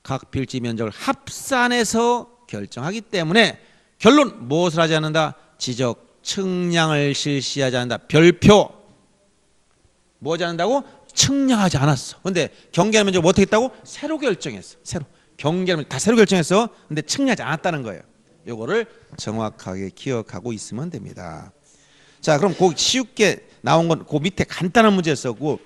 [SPEAKER 1] 각 필지 면적을 합산해서 결정하기 때문에 결론 무엇을 하지 않는다? 지적 측량을 실시하지 않는다. 별표 뭐 하지 않는다고? 측량하지 않았어. 근데 경계하는 면적 뭐 어떻게 했다고? 새로 결정했어. 새로 경계하면 다 새로 결정했어. 근데 측량하지 않았다는 거예요. 요거를 정확하게 기억하고 있으면 됩니다. 자, 그럼 그 쉽게 나온 건 그 밑에 간단한 문제였었고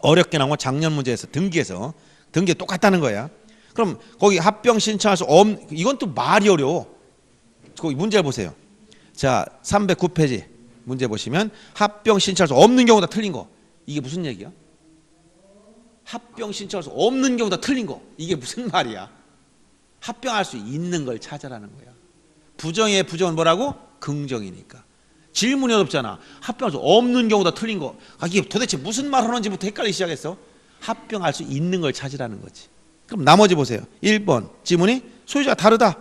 [SPEAKER 1] 어렵게 나온 건 작년 문제에서 등기에서 등기 똑같다는 거야. 그럼 거기 합병 신청할 수 없는 이건 또 말이 어려워. 거기 문제를 보세요. 자, 309페이지 문제 보시면 합병 신청할 수 없는 경우다 틀린 거. 이게 무슨 얘기야? 합병 신청할 수 없는 경우다 틀린 거. 이게 무슨 말이야? 합병할 수 있는 걸 찾아라는 거야. 부정의 부정은 뭐라고? 긍정이니까. 질문이 어렵잖아. 합병할 수 없는 경우다 틀린 거. 이게 도대체 무슨 말 하는지부터 헷갈리기 시작했어. 합병할 수 있는 걸 찾으라는 거지. 그럼 나머지 보세요. 1번 지문이 소유자가 다르다.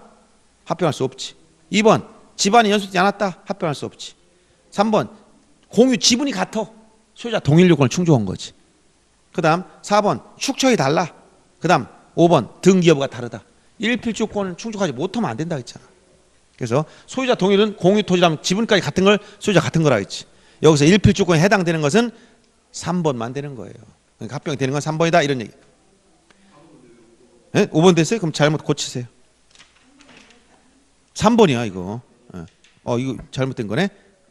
[SPEAKER 1] 합병할 수 없지. 2번 집안이 연수되지 않았다. 합병할 수 없지. 3번 공유 지분이 같아. 소유자 동일 요건을 충족한 거지. 그 다음 4번 축척이 달라. 그 다음 5번 등기 여부가 다르다. 일필조건을 충족하지 못하면 안 된다 했잖아. 그래서 소유자 동일은 공유 토지라면 지분까지 같은 걸 소유자 같은 거라 했지. 여기서 일필조건에 해당되는 것은 3번만 되는 거예요. 그러니까 합병이 되는 건 3번이다 이런 얘기. 네? 5번 됐어요? 그럼 잘못 고치세요. 3번이야 이거. 이거 잘못된 거네.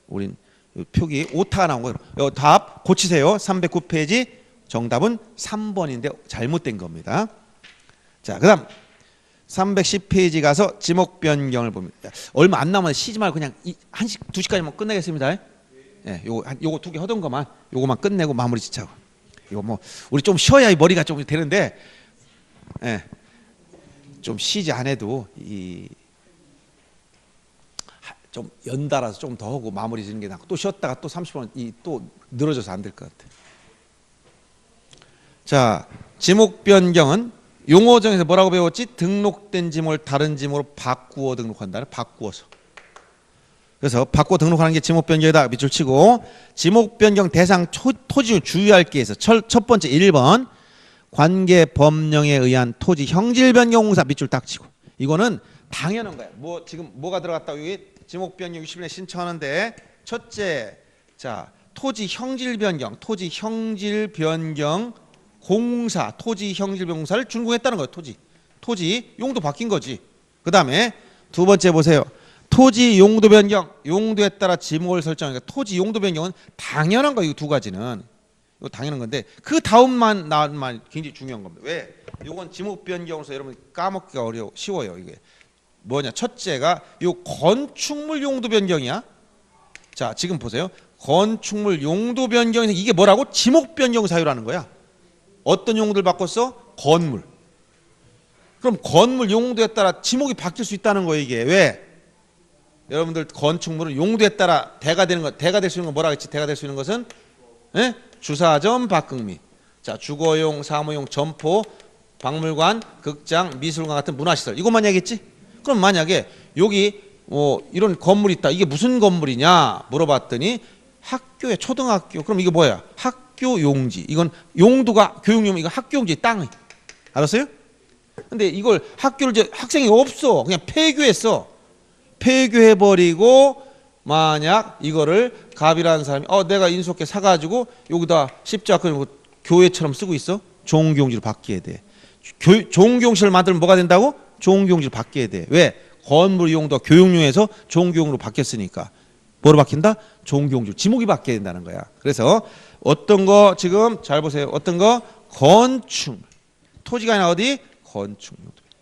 [SPEAKER 1] 우린 표기 오타가 나온 거예요. 답 고치세요. 309페이지 정답은 3번인데 잘못된 겁니다. 자, 그다음 310페이지 가서 지목 변경을 봅니다. 얼마 안 남았는데 쉬지 말고 그냥 1시 2시까지만 끝내겠습니다. 예, 요거 두 개 하던 것만 요거만 끝내고 마무리 짓자고. 이거 뭐 우리 좀 쉬어야 이 머리가 좀 되는데 예. 좀 쉬지 않아도 좀 연달아서 좀 더 하고 마무리 짓는 게 낫고 또 쉬었다가 또 30분 또 늘어져서 안 될 것 같아. 자, 지목 변경은 용어정에서 뭐라고 배웠지? 등록된 지목을 다른 지목으로 바꾸어 등록한다. 바꾸어서. 그래서 바꾸어 등록하는 게 지목 변경이다. 밑줄 치고 지목 변경 대상 토지 중 주의할 게 있어. 첫 번째 1번 관계 법령에 의한 토지 형질 변경 공사 밑줄 딱 치고 이거는 당연한 거야. 뭐 지금 뭐가 들어갔다고 여기 지목 변경 60일에 신청하는데 첫째 자 토지 형질 변경 공사 토지 형질 변경 공사를 준공했다는 거예요. 토지 용도 바뀐 거지. 그 다음에 두 번째 보세요. 토지 용도 변경 용도에 따라 지목을 설정하니까 토지 용도 변경은 당연한 거예요. 이 두 가지는 이거 당연한 건데 그 다음만 나온 말 굉장히 중요한 겁니다. 왜? 이건 지목 변경으로서 여러분 까먹기가 쉬워요. 이게 뭐냐? 첫째가 이 건축물 용도 변경이야. 자, 지금 보세요. 건축물 용도 변경에서 이게 뭐라고? 지목 변경 사유라는 거야. 어떤 용도를 바꿨어? 건물. 그럼 건물 용도에 따라 지목이 바뀔 수 있다는 거예요. 이게 왜? 여러분들 건축물은 용도에 따라 대가 되는 것, 대가 될 수 있는 건 뭐라 했지? 대가 될 수 있는 것은 예? 주사점, 박흥미. 자, 주거용, 사무용, 점포, 박물관, 극장, 미술관 같은 문화시설. 이것만 얘기했지? 그럼 만약에 여기 이런 건물이 있다. 이게 무슨 건물이냐 물어봤더니 학교에 초등학교. 그럼 이게 뭐야? 학교 학교 용지. 이건 용도가 교육용, 이거 학교 용지 땅. 알았어요? 근데 이걸 학교를 이제 학생이 없어. 그냥 폐교했어. 폐교해버리고 만약 이거를 갑이라는 사람이 내가 인수업계 사가지고 여기다 십자가 교회처럼 쓰고 있어. 종교용지로 바뀌어야 돼. 종교용지를 만들면 뭐가 된다고? 종교용지로 바뀌어야 돼. 왜? 건물 용도가 교육용에서 종교용으로 바뀌었으니까. 뭐로 바뀐다? 종교용지로. 지목이 바뀌어야 된다는 거야. 그래서 어떤 거 지금 잘 보세요. 어떤 거? 건축. 토지가 아니라 어디? 건축.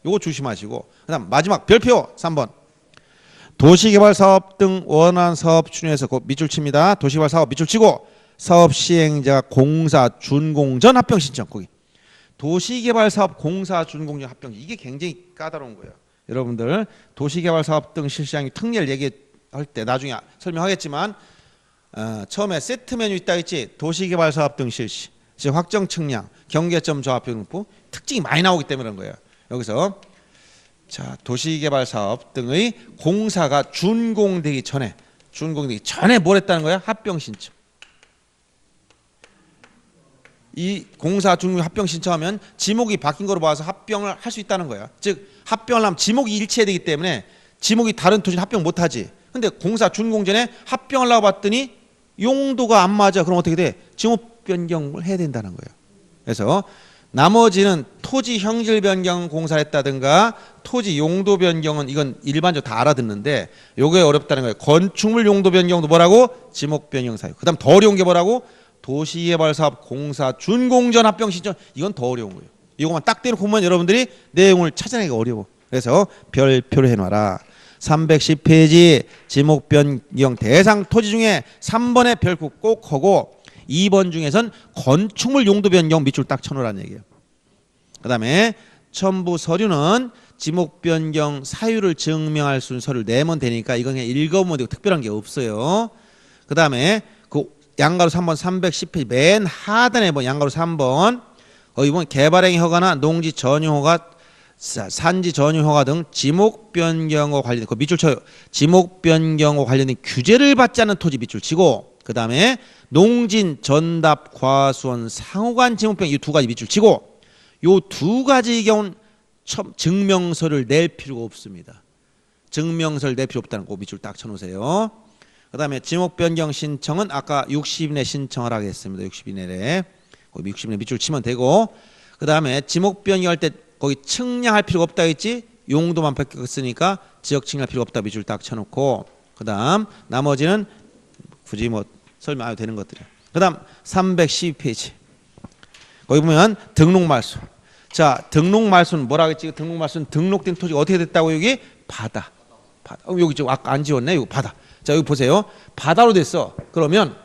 [SPEAKER 1] 요거 조심하시고. 그다음 마지막 별표 3번. 도시개발사업 등 원활한 사업 추진해서 밑줄 칩니다. 도시개발 사업 밑줄 치고 사업 시행자가 공사 준공전 합병 신청. 거기 도시개발사업 공사 준공전 합병, 이게 굉장히 까다로운 거예요. 여러분들 도시개발사업 등 실시하기 특례를 얘기할 때 나중에 설명하겠지만 처음에 세트 메뉴 있다 했지. 도시개발사업 등 실시, 즉 확정 측량, 경계점 조합병부 특징이 많이 나오기 때문에 그런 거예요. 여기서 자, 도시개발사업 등의 공사가 준공되기 전에 뭘 했다는 거야? 합병 신청. 이 공사 준공 합병 신청하면 지목이 바뀐 거로 봐서 합병을 할 수 있다는 거야. 즉 합병을 하면 지목이 일치해야 되기 때문에 지목이 다른 토지는 합병 못 하지. 근데 공사 준공 전에 합병하려고 봤더니 용도가 안 맞아. 그럼 어떻게 돼? 지목 변경을 해야 된다는 거예요. 그래서 나머지는 토지 형질 변경 공사를 했다든가 토지 용도 변경은 이건 일반적으로 다 알아듣는데 요게 어렵다는 거예요. 건축물 용도 변경도 뭐라고? 지목 변경 사유. 그다음 더 어려운 게 뭐라고? 도시개발 사업 공사 준공전 합병 신청. 이건 더 어려운 거예요. 이거만 딱 대놓고 보면 여러분들이 내용을 찾아내기가 어려워. 그래서 별표를 해놔라. 310페이지 지목 변경 대상 토지 중에 3번의 별표 꼭 하고 2번 중에선 건축물 용도 변경 밑줄 딱 쳐놓으라는 얘기예요. 그 다음에 첨부 서류는 지목 변경 사유를 증명할 수 있는 서류를 내면 되니까 이건 그냥 읽어보면 되고 특별한 게 없어요. 그 다음에 그 양가로 3번 310페이지 맨 하단에 뭐 양가로 3번 거기 보면 개발행위 허가나 농지 전용 허가, 산지 전용 허가 등 지목 변경과 관련된 그 밑줄 쳐요. 지목 변경과 관련된 규제를 받지 않는 토지 밑줄 치고 그 다음에 농진, 전답, 과수원, 상호간 지목변경 이 두 가지 밑줄 치고 요 두 가지의 경우는 증명서를 낼 필요가 없습니다. 증명서를 낼 필요 없다는 거 밑줄 딱 쳐놓으세요. 그 다음에 지목변경 신청은 아까 60일 내 신청을 하겠습니다. 60일 내에 60일 내 밑줄 치면 되고 그 다음에 지목변경할 때 거기 측량할 필요가 없다 했지. 용도만 바뀌었으니까 지역 측량할 필요가 없다 밑줄 딱 쳐놓고 그 다음 나머지는 굳이 뭐 설명 안 해도 되는 것들이야. 그 다음 312페이지 거기 보면 등록 말소. 자, 등록 말소는 뭐라 했지? 등록 말소는 등록된 토지가 어떻게 됐다고? 여기 바다. 여기 좀 아까 안 지웠네. 이거 바다. 자, 여기 보세요. 바다로 됐어. 그러면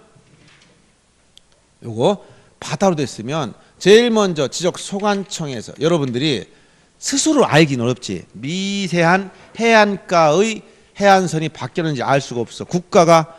[SPEAKER 1] 요거 바다로 됐으면 제일 먼저 지적소관청에서 여러분들이 스스로 알긴 어렵지. 미세한 해안가의 해안선이 바뀌었는지 알 수가 없어. 국가가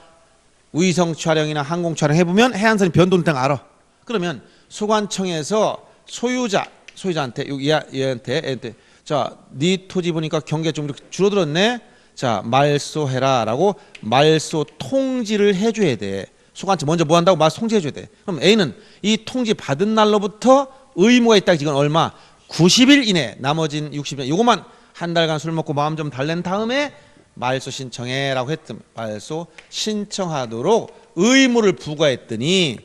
[SPEAKER 1] 위성 촬영이나 항공 촬영 해보면 해안선이 변동될 때 알아. 그러면 소관청에서 소유자한테 얘한테 자, 네 토지 보니까 경계 좀 이렇게 줄어들었네. 자, 말소해라라고 말소 통지를 해줘야 돼. 소관청 먼저 뭐 한다고 말소 통지해줘야 돼. 그럼 A는 이 통지 받은 날로부터 의무가 있다. 이건 얼마? 90일 이내. 나머지는 60일. 이것만 한 달간 술 먹고 마음 좀 달랜 다음에 말소 신청해라고 했더니 말소 신청하도록 의무를 부과했더니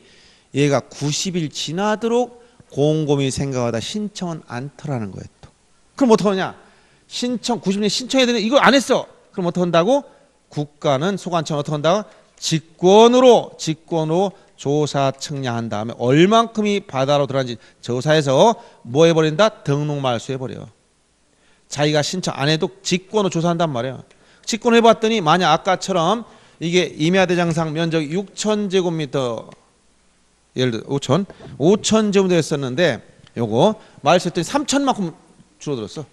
[SPEAKER 1] 얘가 90일 지나도록 곰곰이 생각하다 신청은 않더라는 거예요. 또. 그럼 어떡하냐? 신청 90일 신청해야 되는데 이걸 안 했어. 그럼 어떻게 한다고? 국가는 소관청은 어떻게 한다고? 직권으로 조사 측량한 다음에 얼만큼이 바다로 들어간지 조사해서 뭐 해버린다? 등록 말소해버려. 자기가 신청 안 해도 직권으로 조사한단 말이야. 직권 해봤더니 만약 아까처럼 이게 임야대장상 면적 6,000제곱미터 예를 들어 5,000제곱미터였었는데 요거 말소했더니 3,000만큼 줄어들었어.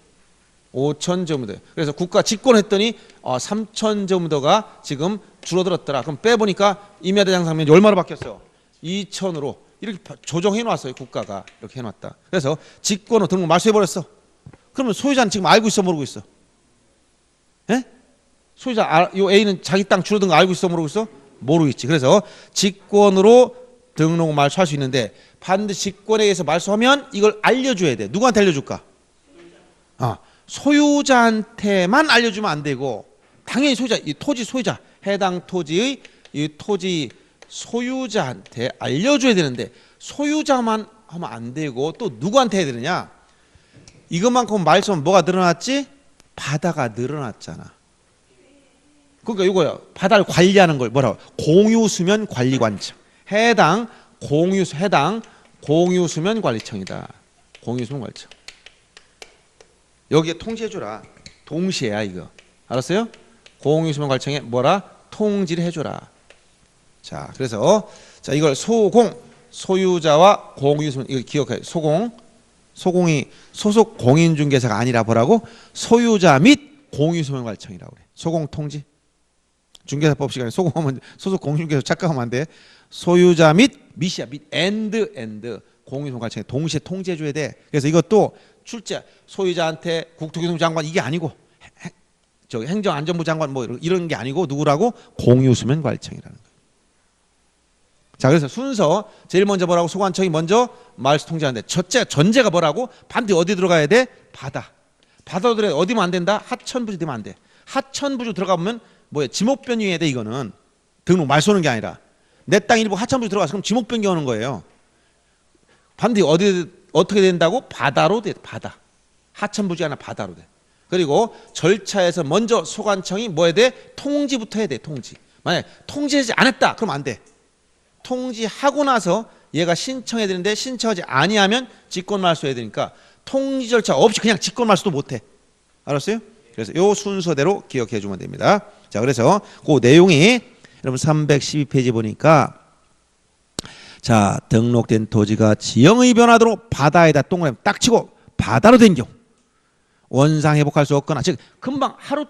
[SPEAKER 1] 5,000제곱미터. 그래서 국가 직권했더니 3,000제곱미터가 지금 줄어들었더라. 그럼 빼보니까 임야대장상 면적이 얼마로 바뀌었어? 2,000으로 이렇게 조정해 놨어요. 국가가 이렇게 해놨다. 그래서 직권으로 등록 말소해버렸어. 그러면 소유자는 지금 알고 있어 모르고 있어? 예? 소유자 요 A는 자기 땅 줄어든 거 알고 있어 모르고 있어? 모르고 있지. 그래서 직권으로 등록 말소할 수 있는데 반드시 직권에 의해서 말소하면 이걸 알려줘야 돼. 누구한테 알려줄까? 소유자한테만 알려주면 안 되고 당연히 소유자, 이 토지 소유자, 해당 토지의 이 토지 소유자한테 알려줘야 되는데 소유자만 하면 안 되고 또 누구한테 해야 되느냐? 이것만큼 말소하면 뭐가 늘어났지? 바다가 늘어났잖아. 그러니까 이거야. 바다를 관리하는 걸 뭐라고? 공유수면 관리관청. 해당 공유수면 관리청이다. 공유수면 관리청. 여기에 통지해줘라. 동시에야 이거. 알았어요? 공유수면 관리청에 뭐라? 통지를 해줘라. 자, 그래서 자 이걸 소유자와 공유수면 이거 기억해. 소공이 소속 공인중개사가 아니라 뭐라고? 소유자 및 공유수면 관리청이라고 그래. 소공통지. 중개사법 시간에 소공하면 소속 공인중개사 착각하면 안 돼. 소유자 및이야 및 엔드 공유수면 관리청에 동시에 통지해줘야 돼. 그래서 이것도 출제 소유자한테 국토교통부 장관 이게 아니고 저기 행정안전부 장관 뭐 이런 게 아니고 누구라고? 공유수면 관리청이라는 거예요. 자, 그래서 순서 제일 먼저 뭐라고? 소관청이 먼저 말소 통지하는데 첫째 전제가 뭐라고? 반드시 어디 들어가야 돼? 바다. 바다로 들어야 어디면 안 된다? 하천부지 되면 안 돼. 하천부지 들어가면 뭐야? 지목 변경해야 돼. 이거는 등록 말소는 게 아니라 내 땅 일부 하천부지 들어가서 그럼 지목 변경하는 거예요. 반드시 어떻게 된다고? 바다로 돼. 바다. 하천부지 아니라 바다로 돼. 그리고 절차에서 먼저 소관청이 뭐 해야 돼? 통지부터 해야 돼. 통지. 만약에 통지하지 않았다 그럼 안 돼. 통지하고 나서 얘가 신청해야 되는데 신청하지 아니하면 직권 말소해야 되니까 통지 절차 없이 그냥 직권 말소도 못해. 알았어요? 그래서 요 순서대로 기억해 주면 됩니다. 자, 그래서 그 내용이 여러분 312페이지 보니까 자, 등록된 토지가 지형의 변화로 바다에다 동그라미 딱 치고 바다로 된 경우 원상 회복할 수 없거나 즉 금방 하루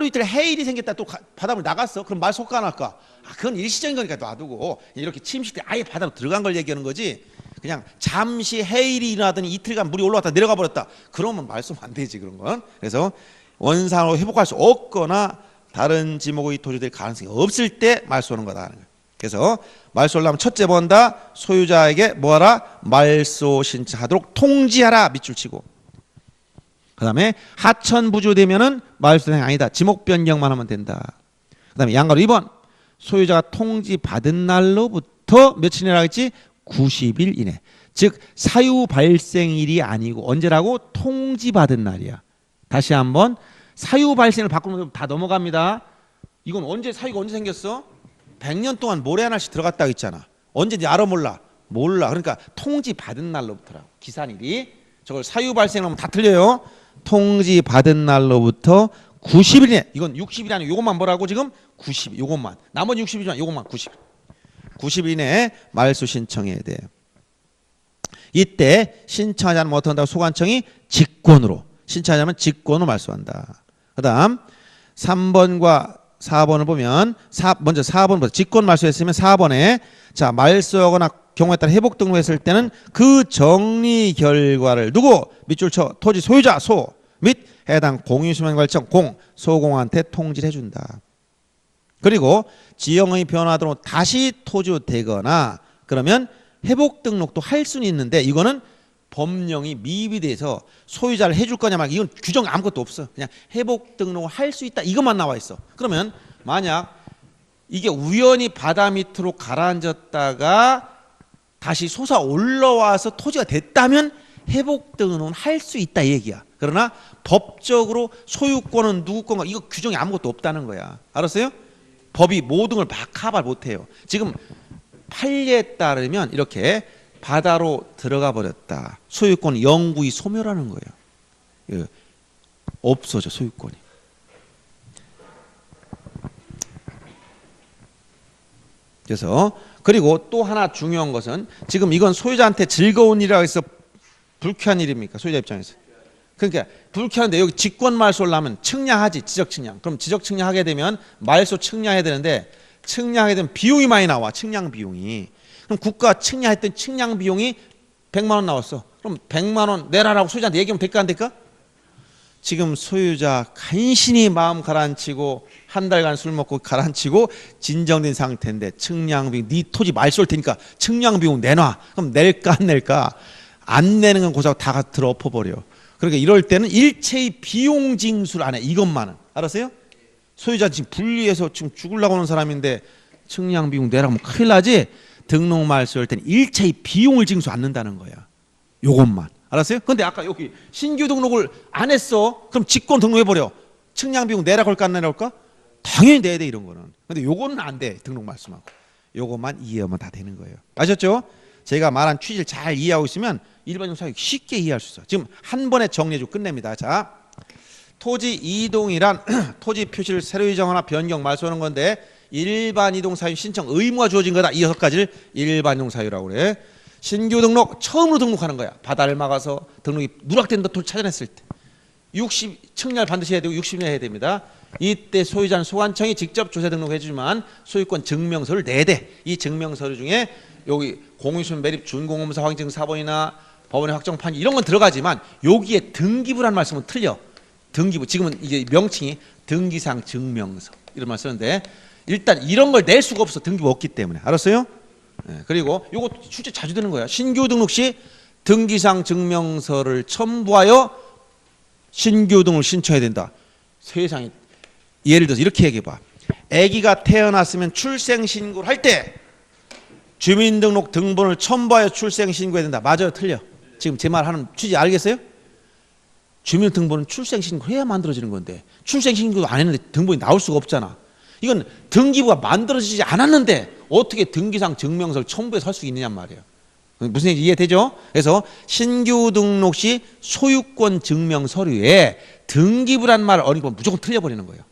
[SPEAKER 1] 이틀 해일이 생겼다 또 바다로 나갔어. 그럼 말소 할까 안 할까? 그건 일시적인 거니까 놔두고 이렇게 침식 때 아예 바다로 들어간 걸 얘기하는 거지. 그냥 잠시 해일이 일어나더니 이틀간 물이 올라왔다 내려가 버렸다. 그러면 말소는 안 되지 그런 건. 그래서 원상으로 회복할 수 없거나 다른 지목의 토지될 가능성이 없을 때 말소하는 거다. 그래서 말소를 하면 첫째 번다 소유자에게 뭐하라? 말소 신청하도록 통지하라 밑줄 치고. 그 다음에 하천부주 되면은 말소대상이 아니다. 지목 변경만 하면 된다. 그 다음에 양가로 2번 소유자가 통지 받은 날로부터 며칠이라고 했지? 90일 이내. 즉 사유 발생일이 아니고 언제라고? 통지 받은 날이야. 다시 한번 사유 발생을 바꾸면 다 넘어갑니다. 이건 사유가 언제 생겼어? 100년 동안 모래 하나씩 들어갔다고 했잖아. 언제인지 알아 몰라? 몰라. 그러니까 통지 받은 날로부터라고. 기산일이. 저걸 사유 발생하면 다 틀려요. 통지 받은 날로부터 90일 이내. 이건 60일이 아니고 요것만 뭐라고 지금? 90일. 요것만. 나머지 60일이지만 요것만 90일. 90일 이내에 말소 신청해야 돼. 이때 신청하지 않으면 어떻게 한다고? 소관청이 직권으로. 신청하지 않으면 직권으로 말소한다. 그 다음 3번과 4번을 보면 먼저 4번부터 직권 말소했으면 4번에 자 말소하거나 경우에 따라 회복 등록했을 때는 그 정리 결과를 누구? 밑줄 쳐. 토지 소유자 소 및 해당 공유수면 관리청 소공한테 통지를 해준다. 그리고 지형의 변화로 다시 토지되거나 그러면 회복 등록도 할 수는 있는데 이거는 법령이 미비돼서 소유자를 해줄 거냐 말 이건 규정 아무것도 없어. 그냥 회복 등록을 할 수 있다 이것만 나와 있어. 그러면 만약 이게 우연히 바다 밑으로 가라앉았다가 다시 솟아 올라와서 토지가 됐다면 회복 등록은 할 수 있다 이 얘기야. 그러나 법적으로 소유권은 누구 건가 이거 규정이 아무것도 없다는 거야. 알았어요? 법이 모든 걸 막 커버 못해요. 지금 판례에 따르면 이렇게 바다로 들어가 버렸다. 소유권이 영구히 소멸하는 거예요. 없어져 소유권이. 그래서 그리고 또 하나 중요한 것은 지금 이건 소유자한테 즐거운 일이라고 해서 불쾌한 일입니까? 소유자 입장에서. 그러니까 불쾌한데 여기 직권 말소를 하면 측량하지. 지적 측량. 그럼 지적 측량하게 되면 말소 측량해야 되는데 측량하게 되면 비용이 많이 나와. 측량 비용이. 그럼 국가 측량했던 측량 비용이 100만 원 나왔어. 그럼 100만 원 내라라고 소유자한테 얘기하면 될까 안 될까? 지금 소유자 간신히 마음 가라앉히고 한 달간 술 먹고 가라앉히고 진정된 상태인데 측량비용 네 토지 말 쏠 테니까 측량비용 내놔. 그럼 낼까 안 낼까? 안 내는 건 고작 다 들어 엎어버려. 그러니까 이럴 때는 일체의 비용 징수를 안 해. 이것만은. 알았어요? 소유자 지금 분리해서 지금 죽으려고 하는 사람인데 측량비용 내라면 큰일 나지. 등록 말소할 때는 일체의 비용을 징수 않는다는 거야. 요것만. 알았어요? 근데 아까 여기 신규 등록을 안 했어. 그럼 직권 등록해버려. 측량비용 내라고 할까 안 내라고 할까? 당연히 내야 돼 이런 거는. 근데 요거는 안 돼. 등록 말씀하고. 요것만 이해하면 다 되는 거예요. 아셨죠? 제가 말한 취지를 잘 이해하고 있으면 일반적 사유 쉽게 이해할 수 있어. 지금 한 번에 정리해주고 끝냅니다. 자, 토지 이동이란 토지 표시를 새로 이정하나 변경 말소하는 건데 일반 이동 사유 신청 의무가 주어진 거다. 이 6가지를 일반 이동 사유라고 그래. 신규 등록 처음으로 등록하는 거야. 바다를 막아서 등록이 누락된 토지 찾아냈을 때 60 측량을 반드시 해야 되고 60년 해야 됩니다. 이때 소유자는 소관청이 직접 조세 등록해 주지만 소유권 증명서를 내대. 이 증명서류 중에 여기 공유수면 매립 준공업사 확인증 사본이나 법원의 확정 판지 이런 건 들어가지만 여기에 등기부라는 말씀은 틀려. 등기부 지금은 이게 명칭이 등기상 증명서 이런 말 쓰는데 일단 이런 걸 낼 수가 없어. 등기부 없기 때문에. 알았어요? 네, 그리고 요거 실제 자주 되는 거야. 신규 등록 시 등기상 증명서를 첨부하여 신규 등록을 신청해야 된다. 세상에. 예를 들어서 이렇게 얘기해봐. 아기가 태어났으면 출생신고를 할 때 주민등록 등본을 첨부하여 출생신고해야 된다. 맞아요? 틀려? 지금 제 말 하는 취지 알겠어요? 주민등본은 출생신고해야 만들어지는 건데 출생신고도 안 했는데 등본이 나올 수가 없잖아. 이건 등기부가 만들어지지 않았는데 어떻게 등기상 증명서를 첨부해서 할 수 있느냔 말이에요. 무슨 얘기인지 이해되죠? 그래서 신규 등록 시 소유권 증명 서류에 등기부란 말을 어리면 무조건 틀려버리는 거예요.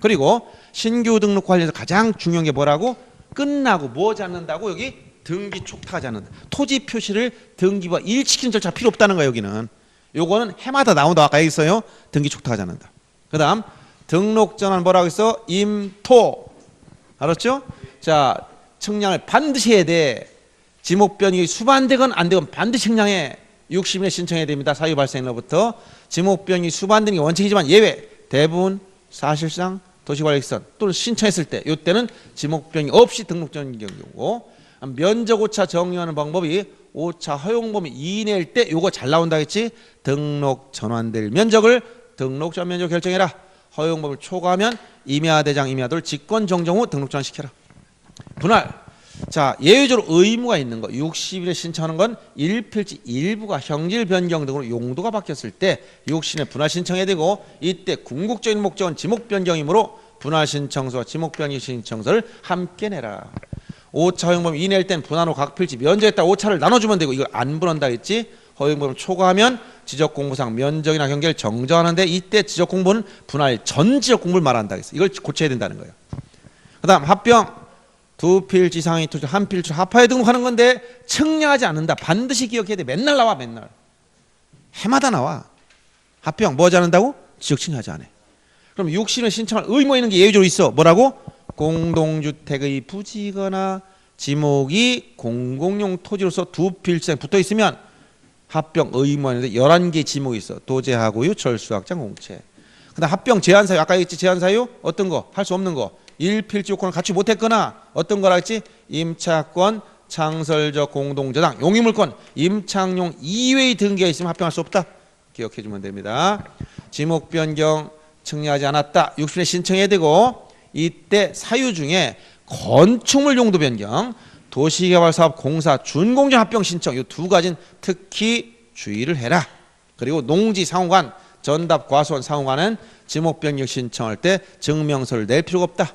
[SPEAKER 1] 그리고 신규 등록 관련해서 가장 중요한 게 뭐라고? 끝나고 뭐 하지 않는다고? 여기 등기 촉탁하지 않는다. 토지 표시를 등기부와 일치키는 절차가 필요 없다는 거예요. 여기는. 요거는 해마다 나온다. 아까 얘기했어요. 등기 촉탁하지 않는다. 그 다음 등록 전환 뭐라고 했어? 임토. 알았죠? 자, 측량을 반드시 해야 돼. 지목변이 수반되건 안 되건 반드시 측량해. 60일에 신청해야 됩니다. 사유 발생일로부터. 지목변이 수반되는 게 원칙이지만 예외. 대부분 사실상 도시관리기선 또는 신청했을 때 이때는 지목변이 없이 등록 전환 경우고 면적 오차 정리하는 방법이 오차 허용 범위 이내일 때 요거 잘 나온다 했지. 등록 전환될 면적을 등록 전 면적 결정해라. 허용 범위를 초과하면 임야대장 임야도를 직권 정정 후 등록 전환시켜라. 분할. 자, 예외적으로 의무가 있는 거 60일에 신청하는 건 일필지 일부가 형질 변경 등으로 용도가 바뀌었을 때 60일에 분할 신청해야 되고 이때 궁극적인 목적은 지목 변경이므로 분할 신청서와 지목 변경 신청서를 함께 내라. 오차 허용범위 이내일 땐 분할 후 각 필지 면적에 따라 오차를 나눠주면 되고 이걸 안 분한다 했지. 허용범위를 초과하면 지적공부상 면적이나 경계를 정정하는데 이때 지적공부는 분할 전 지적공부를 말한다 했어. 이걸 고쳐야 된다는 거예요. 그 다음 합병. 두 필지 상위 토지 한 필지 합하에 등록하는 건데 측량하지 않는다. 반드시 기억해야 돼. 맨날 나와. 맨날. 해마다 나와. 합병 뭐 하지 않는다고? 지적 측량하지 않아. 그럼 60년 신청할 의무가 있는 게 예외적으로 있어. 뭐라고? 공동주택의 부지거나 지목이 공공용 토지로서 두 필지에 붙어 있으면 합병 의무가 있는데 11개 지목이 있어. 도제하고요. 철수확장 공채. 그다음 합병 제한 사유 아까 얘기했지. 제한 사유 어떤 거? 할 수 없는 거. 일필지 요건을 갖추지 못했거나 어떤 거라 했지? 임차권, 창설적 공동저당, 용의물권, 임창용 이외의 등기가 있으면 합병할 수 없다. 기억해 주면 됩니다. 지목 변경 측량하지 않았다. 60일에 신청해야 되고 이때 사유 중에 건축물 용도 변경, 도시개발사업 공사 준공정 합병 신청 이 두 가지는 특히 주의를 해라. 그리고 농지 상호간, 전답 과수원 상호간은 지목 변경 신청할 때 증명서를 낼 필요가 없다.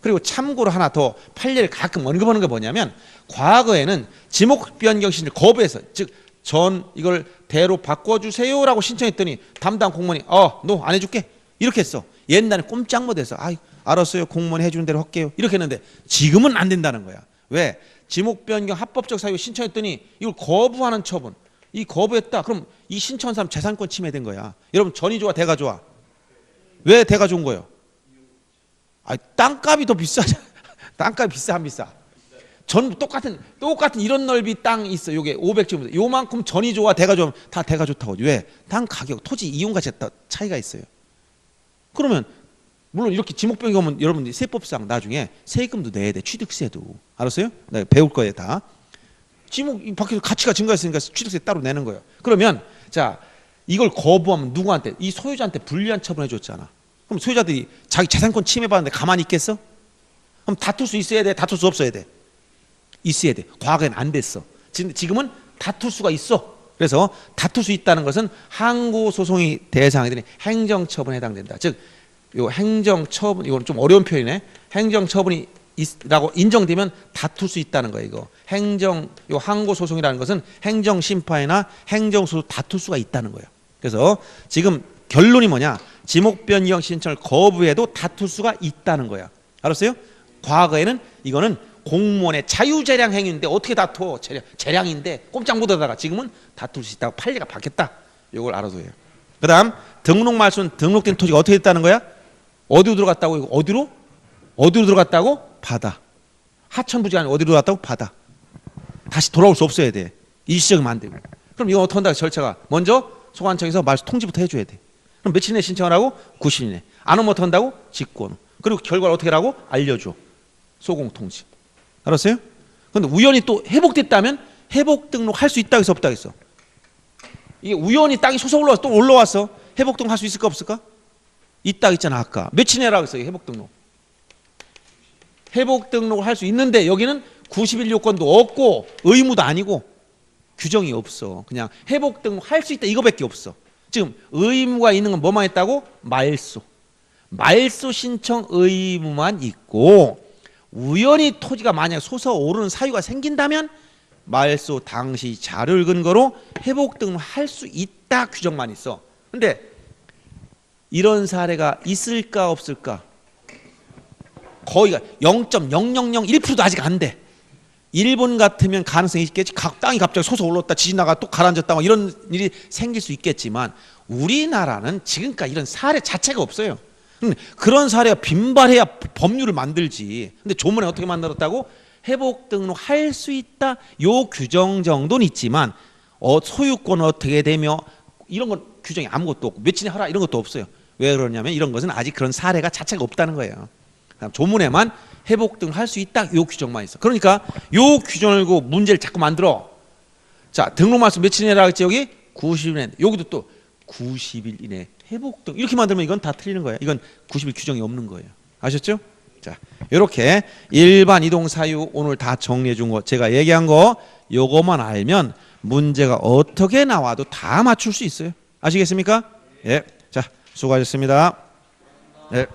[SPEAKER 1] 그리고 참고로 하나 더 판례를 가끔 언급하는 게 뭐냐면 과거에는 지목 변경 신청을 거부해서 즉 전 이걸 대로 바꿔주세요라고 신청했더니 담당 공무원이 너 안 해줄게 이렇게 했어. 옛날에 꼼짝 못해서 알았어요 공무원 해주는 대로 할게요 이렇게 했는데 지금은 안 된다는 거야. 왜? 지목 변경 합법적 사유 신청했더니 이걸 거부하는 처분. 이 거부했다. 그럼 이 신청한 사람 재산권 침해된 거야. 여러분 전이 좋아 대가 좋아? 왜 대가 좋은 거예요? 땅값이 더 비싸잖아. 땅값이 비싸 안 비싸? 전 똑같은 이런 넓이 땅 있어. 요게 500제곱미터. 요만큼 전이 좋아 대가 좋아? 다 대가 좋다고. 왜? 땅 가격, 토지 이용 가치가 차이가 있어요. 그러면 물론 이렇게 지목병이 오면 여러분들이 세법상 나중에 세금도 내야 돼. 취득세도. 알았어요? 네, 배울 거예요 다. 지목 밖에서 가치가 증가했으니까 취득세 따로 내는 거예요. 그러면 자 이걸 거부하면 누구한테? 이 소유자한테 불리한 처분해 줬잖아. 그럼 소유자들이 자기 재산권 침해받는데 가만히 있겠어? 그럼 다툴 수 있어야 돼? 다툴 수 없어야 돼? 있어야 돼. 과거엔 안 됐어. 지금은 다툴 수가 있어. 그래서 다툴 수 있다는 것은 항고소송이 대상이 되는 행정처분에 해당된다. 즉, 요 행정처분, 이건 좀 어려운 표현이네. 행정처분이 라고 인정되면 다툴 수 있다는 거예요. 이거 요 항고소송이라는 것은 행정심판이나 행정소송 다툴 수가 있다는 거예요. 그래서 지금 결론이 뭐냐? 지목변경 신청을 거부해도 다툴 수가 있다는 거야. 알았어요? 과거에는 이거는 공무원의 자유재량 행위인데 어떻게 다투어? 재량인데 꼼짝 못하다가 지금은 다툴 수 있다고 판례가 바뀌었다. 이걸 알아둬야 해요. 그 다음 등록 말소는 등록된 토지가 어떻게 됐다는 거야? 어디로 들어갔다고? 이거 어디로 들어갔다고? 바다. 하천부지 아니고 어디로 들어갔다고? 바다. 다시 돌아올 수 없어야 돼. 일시적이면 안 되고. 그럼 이거 어떻게 한다? 절차가 먼저 소관청에서 말소 통지부터 해줘야 돼. 그럼 며칠 내에 신청을 하고? 90일 내. 안 오면 어떻게 한다고? 직권. 그리고 결과를 어떻게 하라고? 알려줘. 소공통지. 알았어요? 근데 우연히 또 회복됐다면 회복 등록할 수 있다 해서 없다 했어. 이게 우연히 땅이 솟아 올라와서 또 올라왔어. 회복 등록 할 수 있을까 없을까? 있다 했잖아 아까. 며칠 내라고 했어 회복 등록. 회복 등록을 할 수 있는데 여기는 90일 요건도 없고 의무도 아니고 규정이 없어. 그냥 회복 등록 할 수 있다 이거밖에 없어. 지금 의무가 있는 건 뭐만 있다고? 말소 신청 의무만 있고 우연히 토지가 만약 솟아오르는 사유가 생긴다면 말소 당시 자료를 근거로 회복 등록할 수 있다 규정만 있어. 근데 이런 사례가 있을까 없을까? 거의가 0.0001%도 아직 안 돼. 일본 같으면 가능성이 있겠지. 땅이 갑자기 솟아올랐다 지진 나가 또 가라앉았다 이런 일이 생길 수 있겠지만 우리나라는 지금까지 이런 사례 자체가 없어요. 그런 사례가 빈발해야 법률을 만들지. 근데 조문에 어떻게 만들었다고? 회복 등록할 수 있다. 요 규정 정도는 있지만 소유권은 어떻게 되며 이런 건 규정이 아무것도 없고 며칠에 하라 이런 것도 없어요. 왜 그러냐면 이런 것은 아직 그런 사례가 자체가 없다는 거예요. 조문에만 회복 등록할 수 있다. 요 규정만 있어. 그러니까 요 규정을 두고 문제를 자꾸 만들어. 자 등록 말소 며칠 내라 했지 여기? 90일 이내. 여기도 또 90일 이내 회복 등 이렇게 만들면 이건 다 틀리는 거예요. 이건 90일 규정이 없는 거예요. 아셨죠? 자, 이렇게 일반 이동 사유 오늘 다 정리해 준 거 제가 얘기한 거 요거만 알면 문제가 어떻게 나와도 다 맞출 수 있어요. 아시겠습니까? 예. 자, 수고하셨습니다. 예.